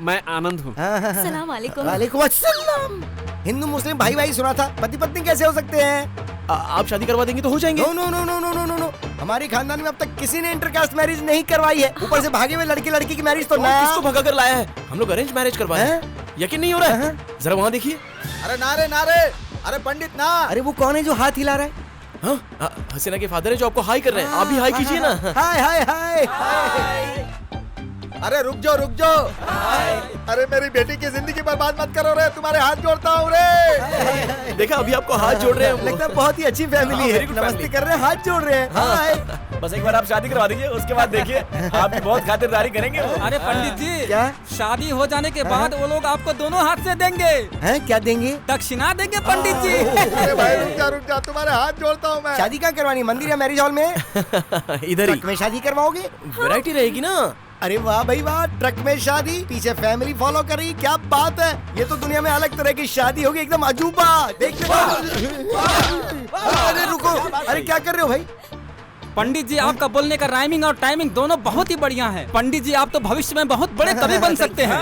मैं आनंद हूँ। सलाम वालेकुम। वालेकुम अस्सलाम। हिंदू मुस्लिम भाई भाई सुना था, पति पत्नी कैसे हो सकते हैं? आप शादी करवा देंगे तो हो जाएंगे। No no no no no no no no, हमारी खानदान में अब तक किसी ने इंटरकास्ट मैरिज नहीं करवाई है। ऊपर से भागे हुए लड़के लड़की की मैरिज तो ना। किसको भगा कर लाया है? हम लोग अरेंज मैरिज करवाए हैं। यकीन नहीं हो रहा है? जरा वहाँ देखिए। अरे नारे नारे, अरे पंडित ना। अरे वो कौन है जो हाथ हिला रहा है? हाँ, हसीना के फादर है जो आपको हाई कर रहे हैं। आप भी हाई कीजिए ना। हाय हाय हाय। अरे रुक जाओ। अरे मेरी बेटी की जिंदगी बर्बाद मत करो रे, तुम्हारे हाथ जोड़ता हूँ रे। देखा अभी आपको हाथ जोड़ रहे हैं। लगता है बहुत ही अच्छी फैमिली है। नमस्ते कर रहे हैं, हाथ जोड़ रहे हैं। हाय। बस एक बार आप शादी करवा दीजिए, उसके बाद देखिए आपकी बहुत खातिरदारी करेंगे। अरे पंडित जी, क्या शादी हो जाने के बाद वो लोग आपको दोनों हाथ से देंगे। हैं? क्या देंगे? दक्षिणा देंगे पंडित जी। अरे भाई रुक जा, तुम्हारे हाथ जोड़ता हूँ मैं। शादी कहाँ करवानी, मंदिर या मैरिज हॉल में? इधर ही। ट्रक में शादी करवाओगे? वैरायटी रहेगी ना। अरे वाह भाई वाह, ट्रक में शादी, पीछे फैमिली फॉलो कर रही, क्या बात है। ये तो दुनिया में अलग तरह की शादी होगी, एकदम अजूबा। देखते अरे रुको, अरे क्या कर रहे हो भाई? पंडित जी आपका बोलने का राइमिंग और टाइमिंग दोनों बहुत ही बढ़िया है। पंडित जी आप तो भविष्य में बहुत बड़े कवि बन सकते हैं।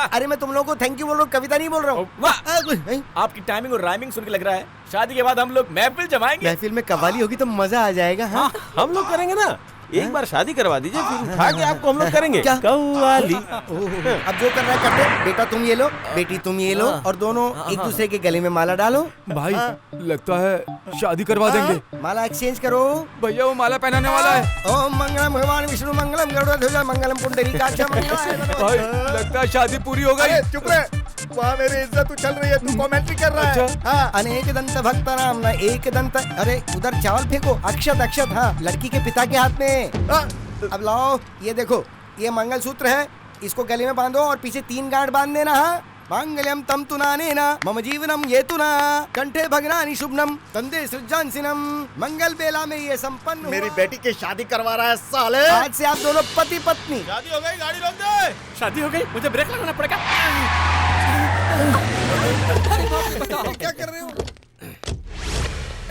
अरे मैं तुम लोगों को थैंक यू बोल रहा हूँ, कविता नहीं बोल रहा हूँ। आपकी टाइमिंग और राइमिंग सुन के लग रहा है शादी के बाद हम लोग महफिल जमाएंगे। महफिल में कव्वाली होगी तो मजा आ जाएगा। हाँ हम लोग करेंगे ना, एक बार शादी करवा दीजिए, फिर उठा के आपको हम लोग करेंगे कव्वाली। अब जो करना है करते। बेटा तुम ये लो, बेटी तुम ये लो, और दोनों एक दूसरे के गले में माला डालो। भाई लगता है शादी करवा देंगे। माला एक्सचेंज करो। भैया वो माला पहनाने वाला है। ओम मंगलम भगवान विष्णु मंगलम गरुड़ध्वज मंगलम पुंडरीकाक्ष मंगलम। भाई लगता है शादी पूरी हो गई। चुप रहे, वहाँ मेरी इज्जत उछल रही है, तू कमेंट्री कर रहा है। हाँ, अनेक दंत भक्त नाम न एक दंत। अरे उधर चावल फेंको, अक्षत अक्षत। हाँ, लड़की के पिता के हाथ में। अब लाओ, ये देखो, ये मंगलसूत्र है, इसको गले में बांधो और पीछे 3 गांठ बांध देना। हाँ, मांगल्यम तम तुनानेन मम जीवनम येतुना कंठे भगनानि शुभनम तंदे सृजांसिनम। मंगल बेला में ये संपन्न। मेरी बेटी की शादी करवा रहा है साले। आज से आप दोनों पति पत्नी। शादी हो गई, गाड़ी रोक दे। शादी हो गई, मुझे ब्रेक लगाना पड़ेगा। क्या कर रहे हो?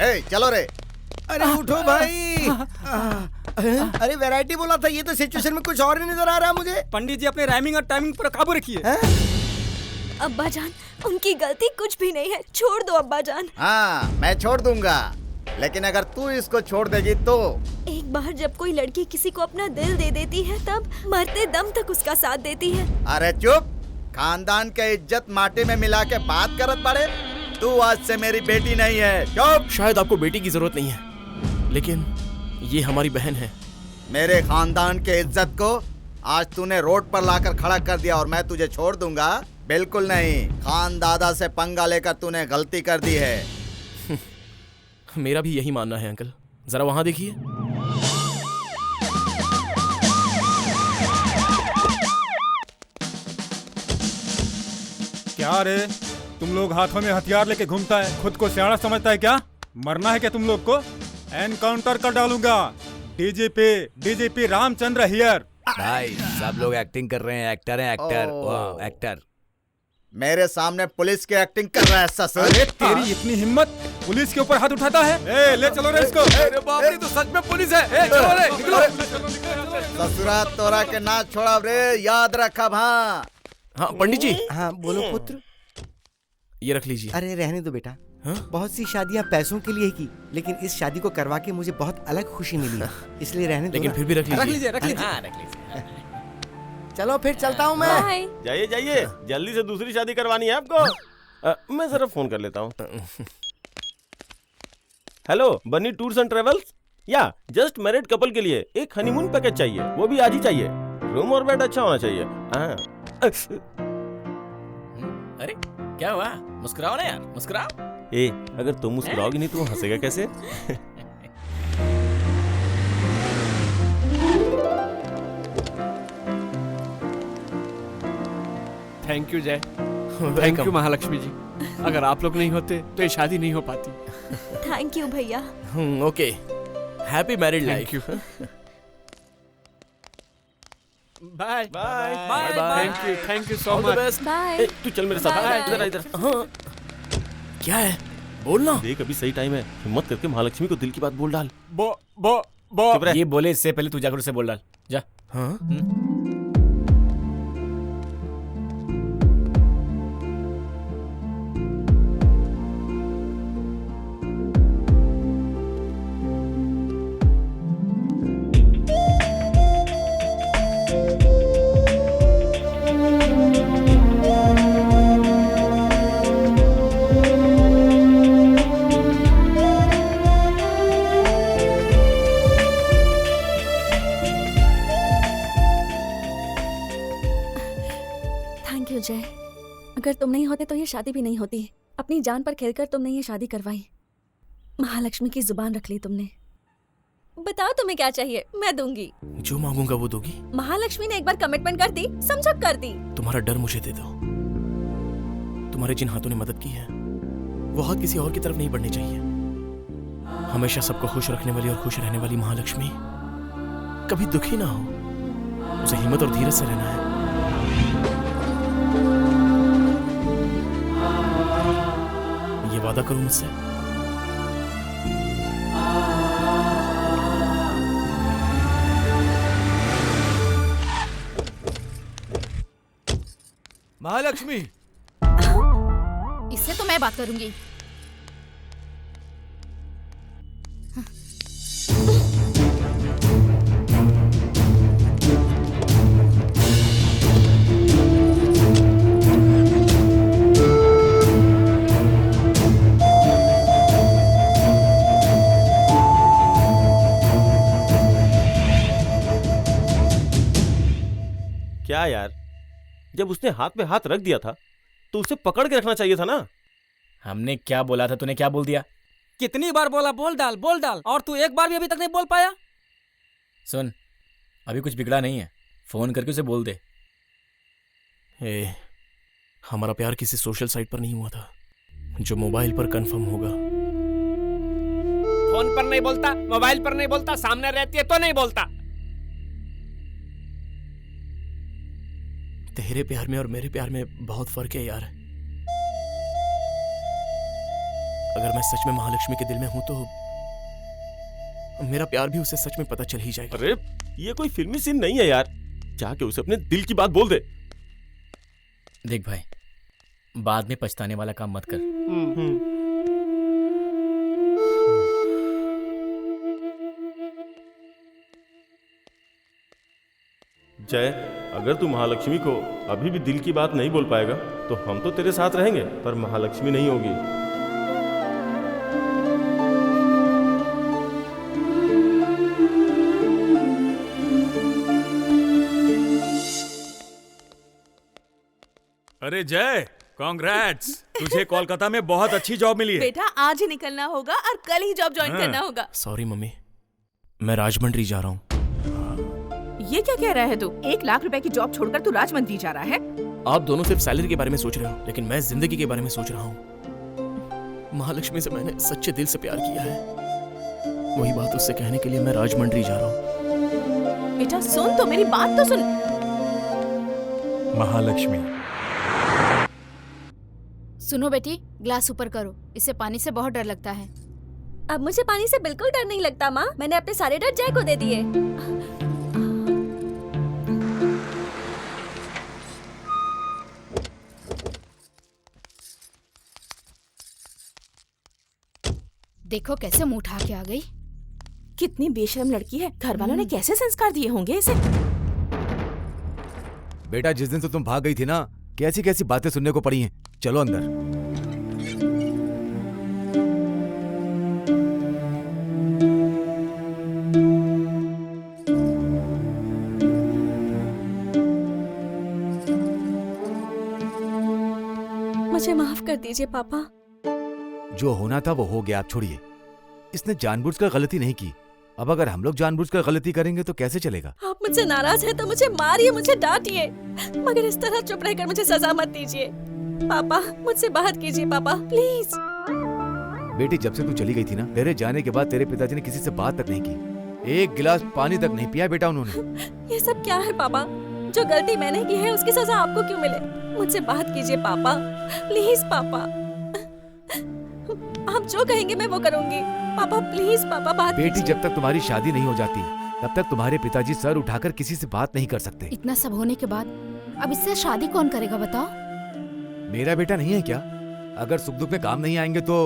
ए, चलो रे। अरे उठो भाई। अरे वैरायटी बोला था, ये तो सिचुएशन में कुछ और ही नजर आ रहा है मुझे। पंडित जी अपने राइमिंग और टाइमिंग पर काबू रखिए। अब्बा जान, उनकी गलती कुछ भी नहीं है, छोड़ दो अब्बा जान। हाँ मैं छोड़ दूंगा, लेकिन अगर तू इसको छोड़ देगी तो। एक बार जब कोई लड़की किसी को अपना दिल दे देती है, तब मरते दम तक उसका साथ देती है। अरे चुप, खानदान के इज्जत माटी में मिला के बात करत पड़े। तू आज से मेरी बेटी नहीं है, चुप। शायद आपको बेटी की जरूरत नहीं है, लेकिन ये हमारी बहन है। मेरे खानदान के इज्जत को आज तूने रोड पर लाकर खड़ा कर दिया और मैं तुझे छोड़ दूंगा? बिल्कुल नहीं। खान दादा से पंगा लेकर तूने गलती कर दी है। मेरा भी यही मानना है अंकल, जरा वहां देखिए। क्या रे, तुम लोग हाथों में हथियार लेके घूमता है, खुद को सियाना समझता है क्या? मरना है क्या तुम लोग को? एनकाउंटर कर डालूंगा। DGP Ramchandra here. भाई सब लोग एक्टिंग कर रहे हैं, एक्टर हैं, एक्टर। वाह, एक्टर। मेरे सामने पुलिस की एक्टिंग कर रहा है ससुर। अरे तेरी इतनी हिम्मत, पुलिस के ऊपर हाथ उठाता है। ए, ले चलो रे इसको। अरे बाप रे, तो सच में पुलिस है। ए, चलो रे, निकलो। ससुरा तोरा के ना छोड़ा रे, याद रखा। हाँ पंडित जी। हाँ बोलो पुत्र। ये रख लीजिए। अरे रहने दो बेटा। बहुत सी शादियाँ पैसों के लिए की, लेकिन इस शादी को करवा के मुझे बहुत अलग खुशी मिली, इसलिए रहने दो। लेकिन फिर भी रख लीजिए। रख लीजिए। चलो फिर चलता हूँ मैं। जाइए जाइए, जल्दी से दूसरी शादी करवानी है आपको। मैं जरा फोन कर लेता हूँ। Hello, Banni tours and travels. या जस्ट मैरिड कपल के लिए एक हनीमून पैकेज चाहिए, वो भी आज ही चाहिए। रूम और बेड अच्छा होना चाहिए। अरे क्या हुआ? मुस्कुराओ ना यार, मुस्कुराओ। ए, अगर तुम मुस्कुराओगी नहीं तो वो हंसेगा कैसे? थैंक यू जय, थैंक यू महालक्ष्मी जी। अगर आप लोग नहीं होते तो ये शादी नहीं हो पाती। थैंक यू भैया। Okay, happy married life. Bye bye bye. Thank you so much. Bye. तू चल मेरे साथ। इधर इधर। क्या है? बोलना। देख अभी सही टाइम है, हिम्मत करके महालक्ष्मी को दिल की बात बोल डाल। ये बोले इससे पहले तू जाकर उसे बोल डाल जा। हाँ? जय, अगर तुम नहीं होते तो ये शादी भी नहीं होती। अपनी जान पर खेलकर तुमने ये शादी करवाई। महालक्ष्मी की जुबान रख ली तुमने। बताओ तुम्हें क्या चाहिए, मैं दूंगी। जो मांगूंगा वो दोगी? महालक्ष्मी ने एक बार कमिटमेंट कर दी, समझो कर दी। तुम्हारा डर मुझे दे दो। तुम्हारे जिन हाथों ने मदद की है वो हाथ किसी और की तरफ नहीं बढ़ने चाहिए। हमेशा सबको खुश रखने वाली और खुश रहने वाली महालक्ष्मी कभी दुखी ना हो, उसे हिम्मत और धीरज से रहना है। ये वादा करो मुझसे। महालक्ष्मी, इससे तो मैं बात करूंगी। क्या यार, जब उसने हाथ पे हाथ रख दिया था तो उसे पकड़ के रखना चाहिए था ना। हमने क्या बोला था, तूने क्या बोल दिया? कितनी बार बोला बोल डाल बोल डाल, और तू एक बार भी अभी तक नहीं बोल पाया। सुन, अभी कुछ बिगड़ा नहीं है, फोन करके उसे बोल दे। हमारा प्यार किसी सोशल साइट पर नहीं हुआ था, जो मोबाइल पर कंफर्म होगा। फोन पर नहीं बोलता, मोबाइल पर नहीं बोलता, सामने रहती है तो नहीं बोलता। तेरे प्यार में और मेरे प्यार में बहुत फर्क है यार। अगर मैं सच में महालक्ष्मी के दिल में हूं तो मेरा प्यार भी उसे सच में पता चल ही जाएगा। अरे ये कोई फिल्मी सीन नहीं है यार, जाके उसे अपने दिल की बात बोल दे। देख भाई, बाद में पछताने वाला काम मत कर। जय, अगर तू महालक्ष्मी को अभी भी दिल की बात नहीं बोल पाएगा तो हम तो तेरे साथ रहेंगे, पर महालक्ष्मी नहीं होगी। अरे जय, कांग्रेट्स, तुझे कोलकाता में बहुत अच्छी जॉब मिली है। बेटा आज ही निकलना होगा और कल ही जॉब ज्वाइन करना होगा। सॉरी मम्मी, मैं राजमंड्री जा रहा हूँ। ये क्या कह रहा है तू? 1 लाख रुपए की जॉब छोड़कर तू राजमंड्री जा रहा है? आप दोनों सिर्फ सैलरी के बारे में सोच रहे हो, लेकिन मैं जिंदगी के बारे में सोच रहा हूँ। महालक्ष्मी से मैंने सच्चे दिल से प्यार किया है। वही बात उससे कहने के लिए मैं राजमंड्री जा रहा हूँ। बेटा सुन तो, मेरी बात तो सुन। महालक्ष्मी, सुनो बेटी, ग्लास ऊपर करो, इससे पानी से बहुत डर लगता है। अब मुझे पानी से बिल्कुल डर नहीं लगता माँ, मैंने अपने सारे डर जय को दे दिए। देखो कैसे मुंह उठा के आ गई। कितनी बेशर्म लड़की है, घर वालों ने कैसे संस्कार दिए होंगे इसे। बेटा जिस दिन से तुम भाग गई थी ना, कैसी कैसी बातें सुनने को पड़ी हैं। चलो अंदर। मुझे माफ कर दीजिए पापा। जो होना था वो हो गया, आप छोड़िए। इसने जानबूझकर गलती नहीं की। अब अगर हम लोग जानबूझकर गलती करेंगे तो कैसे चलेगा? आप मुझसे नाराज हैं तो मुझे मारिए, मुझे डांटिए, मगर इस तरह चुप रहकर मुझे सजा मत दीजिए। पापा मुझसे बात कीजिए पापा, प्लीज। बेटी जब से तू चली गई थी ना, तेरे जाने के बाद तेरे पिताजी ने किसी से बात तक नहीं की। एक गिलास पानी तक नहीं पिया बेटा उन्होंने। ये सब क्या है पापा? जो गलती मैंने की है उसकी सजा आपको क्यों मिले? मुझसे बात कीजिए पापा, प्लीज पापा। आप जो कहेंगे मैं वो करूंगी। पापा प्लीज पापा बात बेटी कीजिए। जब तक तुम्हारी शादी नहीं हो जाती तब तक तुम्हारे पिताजी सर उठाकर किसी से बात नहीं कर सकते। इतना सब होने के बाद अब इससे शादी कौन करेगा बताओ? मेरा बेटा नहीं है क्या? अगर सुख दुख में काम नहीं आएंगे तो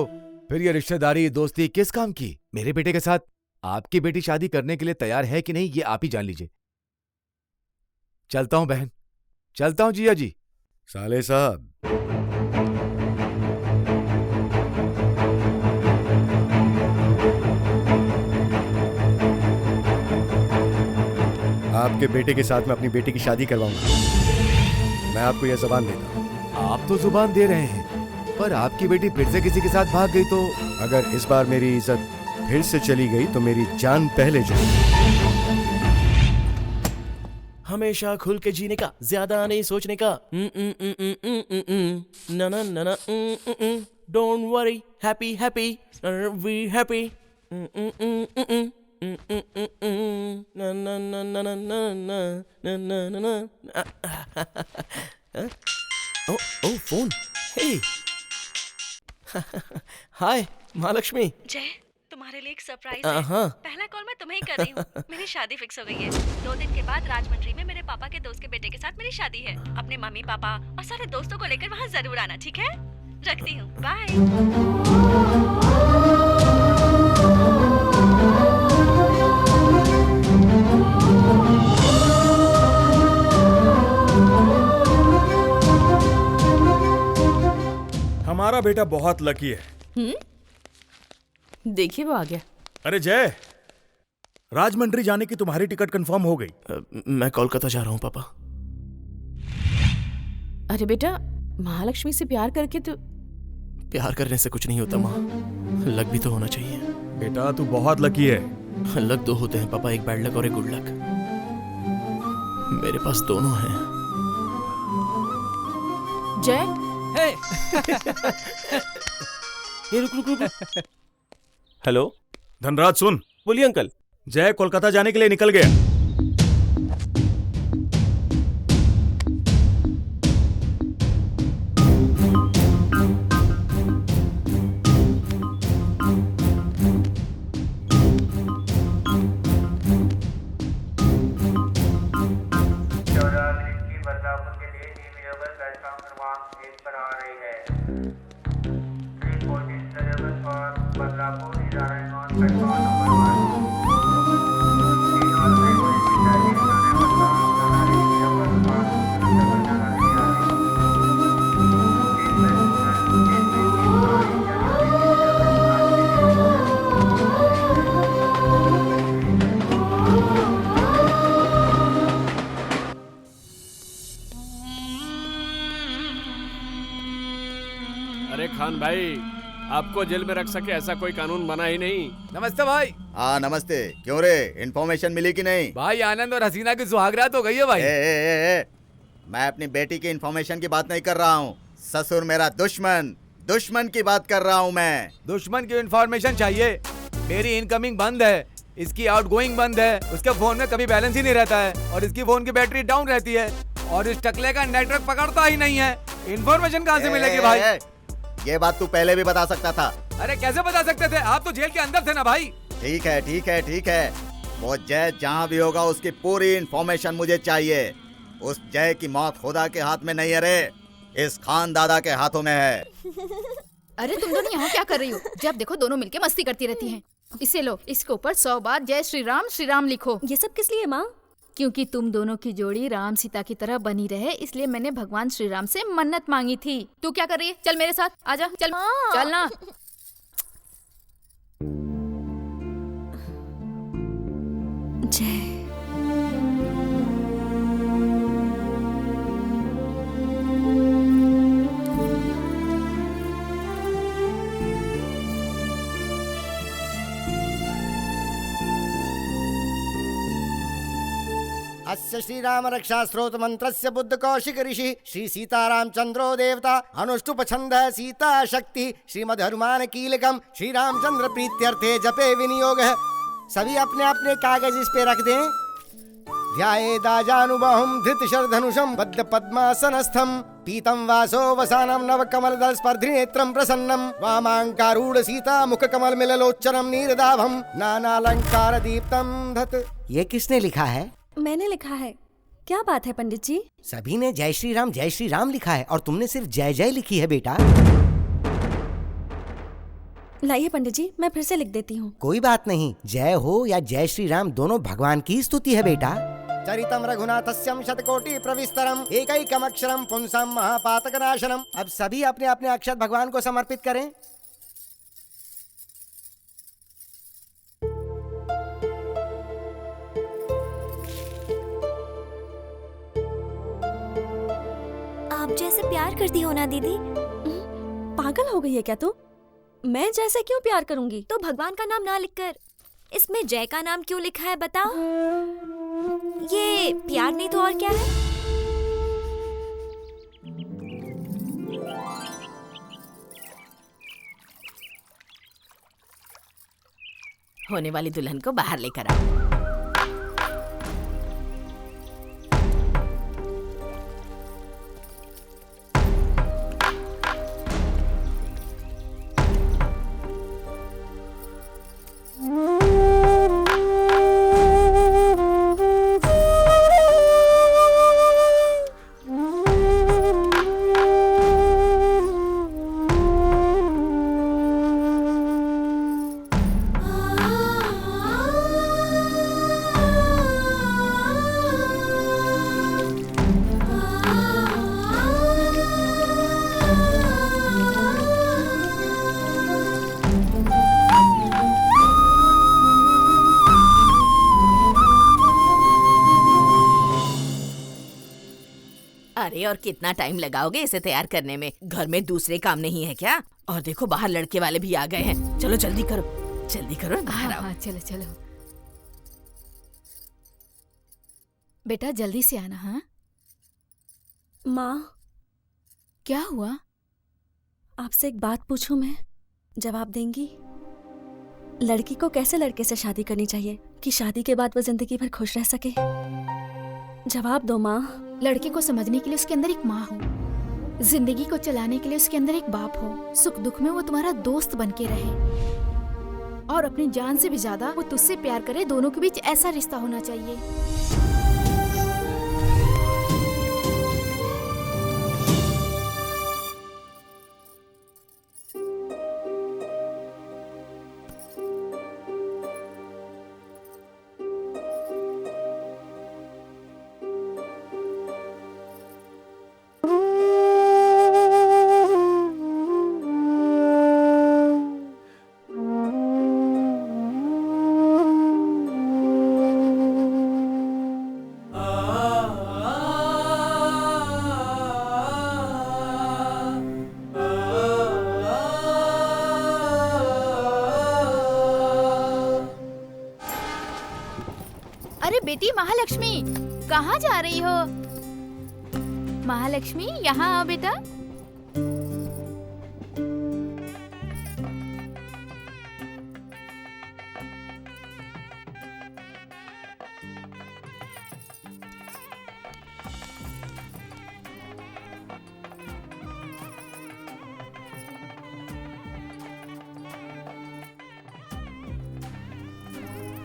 फिर ये रिश्तेदारी दोस्ती किस काम की? मेरे बेटे के साथ आपकी बेटी शादी करने के लिए तैयार है कि नहीं ये आप ही जान लीजिए। चलता हूँ बहन, चलता हूँ जिया जी। साले साहब, आपके बेटे के साथ मैं अपनी बेटी की शादी करवाऊंगा। मैं आपको यह जुबान देता हूँ। आप तो जुबान दे रहे हैं, पर आपकी बेटी फिर से किसी के साथ भाग गई तो? अगर इस बार मेरी इज्जत फिर से चली गई तो मेरी जान पहले जाएगी। हमेशा खुल के जीने का, ज्यादा नहीं सोचने का। ना ना ना ना। Don't worry, happy happy, we happy. ना ना ना ना ना ना ना ना ना। Oh phone. Hey hi Mahalakshmi. Jay, तुम्हारे लिए एक सरप्राइज है। है। पहला कॉल मैं तुम्हें ही कर रही हूँ। मेरी शादी फिक्स हो गई है। 2 दिन के बाद राजमंड्री में मेरे पापा के दोस्त के बेटे के साथ मेरी शादी है। अपने मम्मी पापा और सारे दोस्तों को लेकर वहाँ जरूर आना, ठीक है? रखती हूँ, बाय। हमारा बेटा बहुत लकी है। देखिए वो आ गया। अरे जय, राजमंड्री जाने की तुम्हारी टिकट कंफर्म हो गई। मैं कोलकाता जा रहा हूँ पापा। अरे बेटा, महालक्ष्मी से प्यार करके तो। प्यार करने से कुछ नहीं होता माँ, लक भी तो होना चाहिए। बेटा तू बहुत लकी है। लक 2 होते हैं पापा, एक बैड लक और एक गुड लक। मेरे पास दोनों हैं। जय ये रुक। हेलो धनराज सुन। बोलिए अंकल। जय कोलकाता जाने के लिए निकल गया। अरे खान भाई, आपको जेल में रख सके ऐसा कोई कानून बना ही नहीं। नमस्ते भाई। हाँ नमस्ते। क्यों रे, इन्फॉर्मेशन मिली कि नहीं? भाई आनंद और हसीना की सुहागरात हो गई है भाई। मैं अपनी बेटी की इन्फॉर्मेशन की बात नहीं कर रहा हूँ। ससुर मेरा दुश्मन की बात कर रहा हूँ मैं। दुश्मन की इन्फॉर्मेशन चाहिए मेरी इनकमिंग बंद है, इसकी आउटगोइंग बंद है, उसके फोन में कभी बैलेंस ही नहीं रहता है और इसकी फोन की बैटरी डाउन रहती है और इस टकले का नेटवर्क पकड़ता ही नहीं है। इन्फॉर्मेशन कहाँ से मिलेगी भाई? ये बात तू पहले भी बता सकता था। अरे कैसे बता सकते थे, आप तो जेल के अंदर थे ना भाई। ठीक है ठीक है ठीक है, वो जय जहाँ भी होगा उसकी पूरी इन्फॉर्मेशन मुझे चाहिए। उस जय की मौत खुदा के हाथ में नहीं है रे, इस खान दादा के हाथों में है। अरे तुम दोनों यहाँ क्या कर रही हो? जब देखो दोनों मिलके मस्ती करती रहती हैं। इसे लो, इसके ऊपर 100 बार जय श्री राम लिखो। ये सब किस लिए माँ? क्योंकि तुम दोनों की जोड़ी राम सीता की तरह बनी रहे, इसलिए मैंने भगवान श्री राम से मन्नत मांगी थी। तू क्या कर रही है? चल मेरे साथ, आजा, चल चल ना। जय अस्य श्रीराम रक्षा स्रोत मंत्रस्य बुद्ध कौशिक ऋषि श्री सीतारामचंद्रो देवता अनुष्टुप छंद सीता शक्ति श्रीमद् हनुमान कीलकम श्री रामचंद्र प्रीत्यर्थे जपे विनियोग है। सभी अपने अपने कागज इस पे रख दें। ध्यायेदाजानुबाहुं धृतशरधनुषं बद्ध पद्मासनस्थं पीतं वासो वसानं नव कमलदल स्पर्धिनेत्रं प्रसन्नं वामांकारूढ़ सीता मुख कमल मिललोचनम नीरदाभं नानालंकार दीप्तं धत। ये किसने लिखा है? मैंने लिखा है। क्या बात है पंडित जी? सभी ने जय श्री राम लिखा है और तुमने सिर्फ जय जय लिखी है बेटा। लाइए पंडित जी, मैं फिर से लिख देती हूँ। कोई बात नहीं, जय हो या जय श्री राम दोनों भगवान की स्तुति है बेटा। चरितम रघुनाथस्यम शतकोटि प्रविस्तरम एकैकम अक्षरम पुंसम महापातक नाशनम। अब सभी अपने अपने अक्षर भगवान को समर्पित करें। आप जैसे प्यार करती हो ना दीदी? पागल हो गई है क्या तू? मैं जैसे क्यों प्यार करूंगी? तो भगवान का नाम ना लिखकर इसमें जय का नाम क्यों लिखा है बताओ? ये प्यार नहीं तो और क्या है? होने वाली दुल्हन को बाहर लेकर आओ। अरे और कितना टाइम लगाओगे इसे तैयार करने में? घर में दूसरे काम नहीं है क्या? और देखो बाहर लड़के वाले भी आ गए हैं। चलो जल्दी करो, जल्दी करो, बाहर आओ। हाँ, चलो चलो बेटा, जल्दी से आना। हाँ माँ, क्या हुआ? आपसे एक बात पूछूं मैं, जवाब देंगी? लड़की को कैसे लड़के से शादी करनी चाहिए कि शादी के बाद वो जिंदगी भर खुश रह सके? जवाब दो माँ। लड़के को समझने के लिए उसके अंदर एक माँ हो, जिंदगी को चलाने के लिए उसके अंदर एक बाप हो, सुख दुख में वो तुम्हारा दोस्त बन के रहे और अपनी जान से भी ज्यादा वो तुझसे प्यार करे। दोनों के बीच ऐसा रिश्ता होना चाहिए। बेटी महालक्ष्मी, कहाँ जा रही हो? महालक्ष्मी, यहाँ आओ बेटा।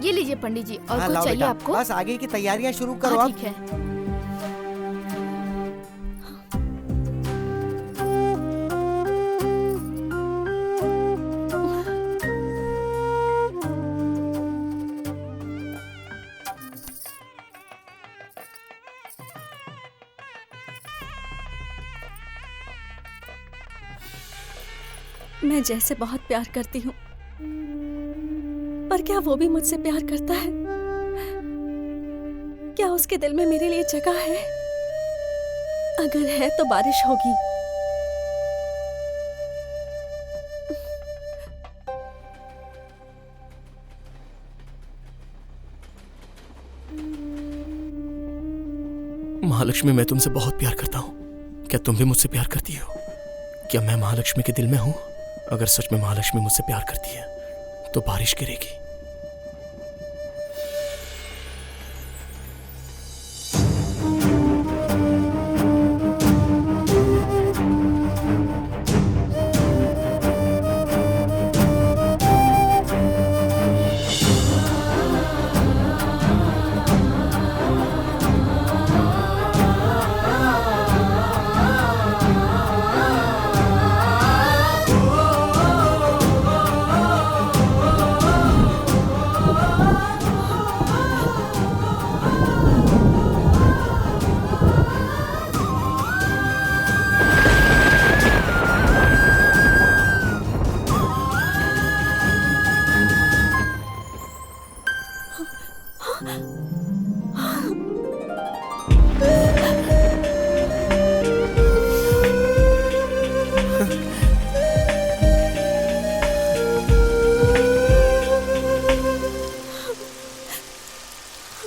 ये लीजिए पंडित जी। और हाँ, कुछ लाओ चाहिए बेटा। आपको? बस आगे की तैयारियां शुरू करो। हाँ, अब ठीक है। मैं जैसे बहुत प्यार करती हूँ, पर क्या वो भी मुझसे प्यार करता है? क्या उसके दिल में मेरे लिए जगह है? अगर है तो बारिश होगी। महालक्ष्मी, मैं तुमसे बहुत प्यार करता हूँ। क्या तुम भी मुझसे प्यार करती हो? क्या मैं महालक्ष्मी के दिल में हूँ? अगर सच में महालक्ष्मी मुझसे प्यार करती है तो बारिश गिरेगी।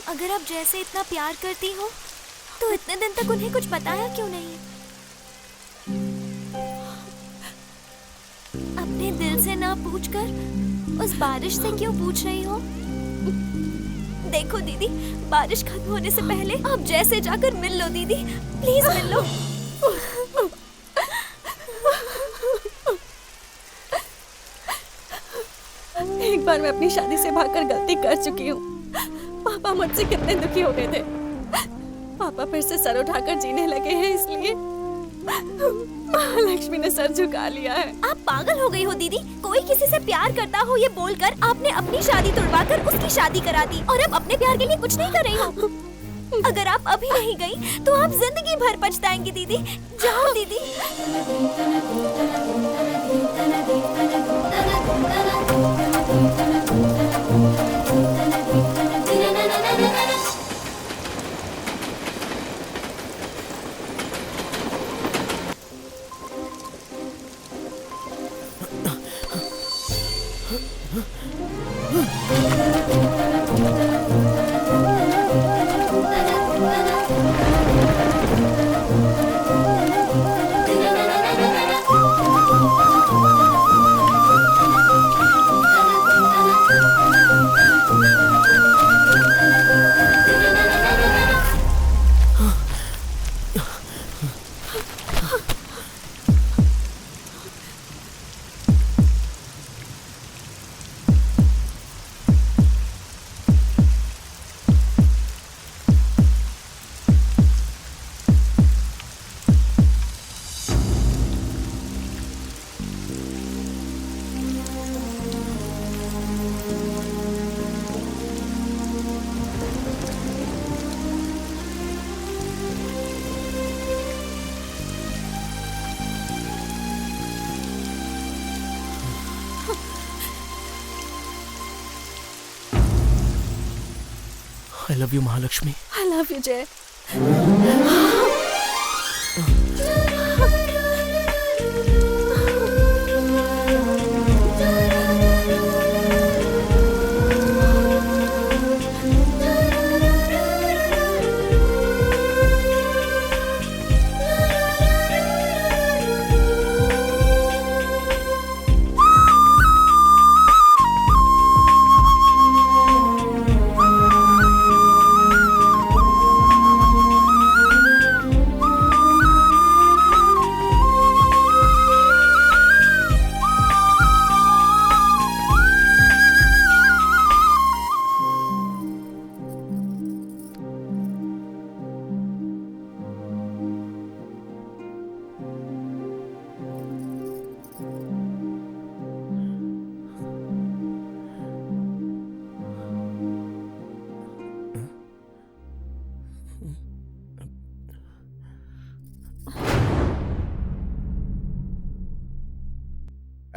अगर आप जैसे इतना प्यार करती हो तो इतने दिन तक उन्हें कुछ बताया क्यों नहीं? अपने दिल से ना पूछकर उस बारिश से क्यों पूछ रही हो? देखो दीदी, बारिश खत्म होने से पहले आप जैसे जाकर मिल लो दीदी, प्लीज मिल लो। एक बार मैं अपनी शादी से भागकर गलती कर चुकी हूँ। पापा मुझसे कितने दुखी हो गए थे। पापा फिर से सर उठाकर जीने लगे हैं, इसलिए महालक्ष्मी ने सर झुका लिया है। आप पागल हो गई हो दीदी। कोई किसी से प्यार करता हो ये बोलकर आपने अपनी शादी तुड़वाकर उसकी शादी करा दी और अब अपने प्यार के लिए कुछ नहीं कर रही हो। अगर आप अभी नहीं गई तो आप जिंदगी भर पछताएंगी दीदी। जाओ दीदी। I love you, Mahalakshmi. I love you, जय।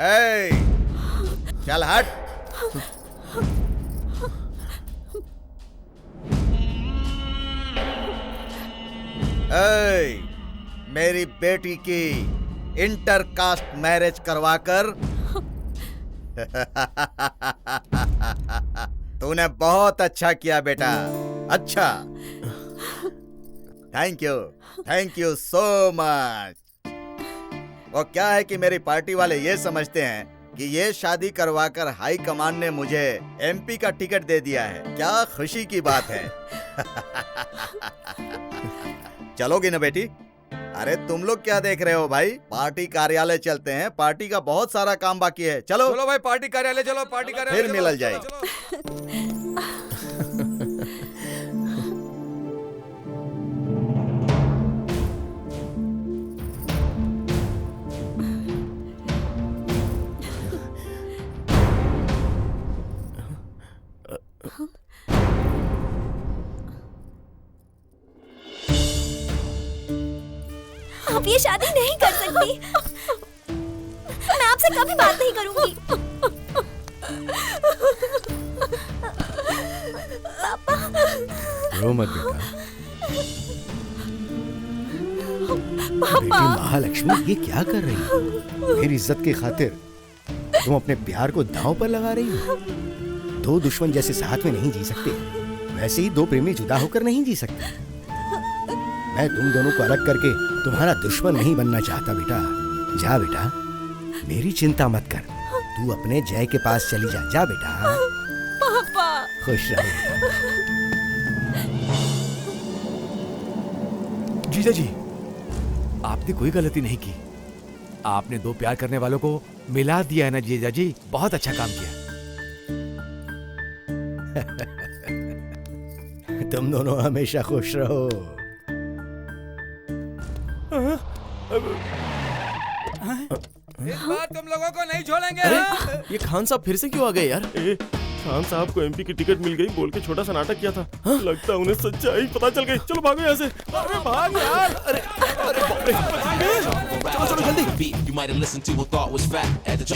ए, चल हट। ए, मेरी बेटी की इंटरकास्ट मैरिज करवाकर तूने बहुत अच्छा किया बेटा, अच्छा। Thank you so much. वो क्या है कि मेरी पार्टी वाले ये समझते हैं कि ये शादी करवाकर हाई कमान ने मुझे एमपी का टिकट दे दिया है। क्या खुशी की बात है। चलोगी ना बेटी? अरे तुम लोग क्या देख रहे हो भाई, पार्टी कार्यालय चलते हैं, पार्टी का बहुत सारा काम बाकी है। चलो चलो भाई पार्टी कार्यालय चलो, पार्टी कार्यालय फिर मिल जाएगी। आप ये शादी नहीं कर सकती। मैं आपसे कभी बात नहीं करूंगी। पापा। रो मत बेटा। बेटी महालक्ष्मी ये क्या कर रही है? मेरी इज्जत की खातिर तुम अपने प्यार को दांव पर लगा रही हो। दो दुश्मन जैसे साथ में नहीं जी सकते, वैसे ही दो प्रेमी जुदा होकर नहीं जी सकते। मैं तुम दोनों को अलग करके तुम्हारा दुश्मन नहीं बनना चाहता बेटा। जा बेटा, मेरी चिंता मत कर, तू अपने जय के पास चली जा। जा बेटा। पापा। खुश रहो। जीजा जी, आपने कोई गलती नहीं की। आपने दो प्यार करने वालों को मिला दिया है ना जीजा जी, बहुत अच्छा काम किया। तुम दोनों हमेशा खुश रहो। इस बार तुम लोगों को नहीं छोड़ेंगे। ये खान साहब फिर से क्यों आ गए यार? खान साहब को एमपी की टिकट मिल गई बोल के छोटा सा नाटक किया था। लगता है उन्हें सच्चाई पता चल गई। चलो भागो यहाँ से। अरे भाग यार। अरे चलो चलो जल्दी। You might have listened to a thought was fact at the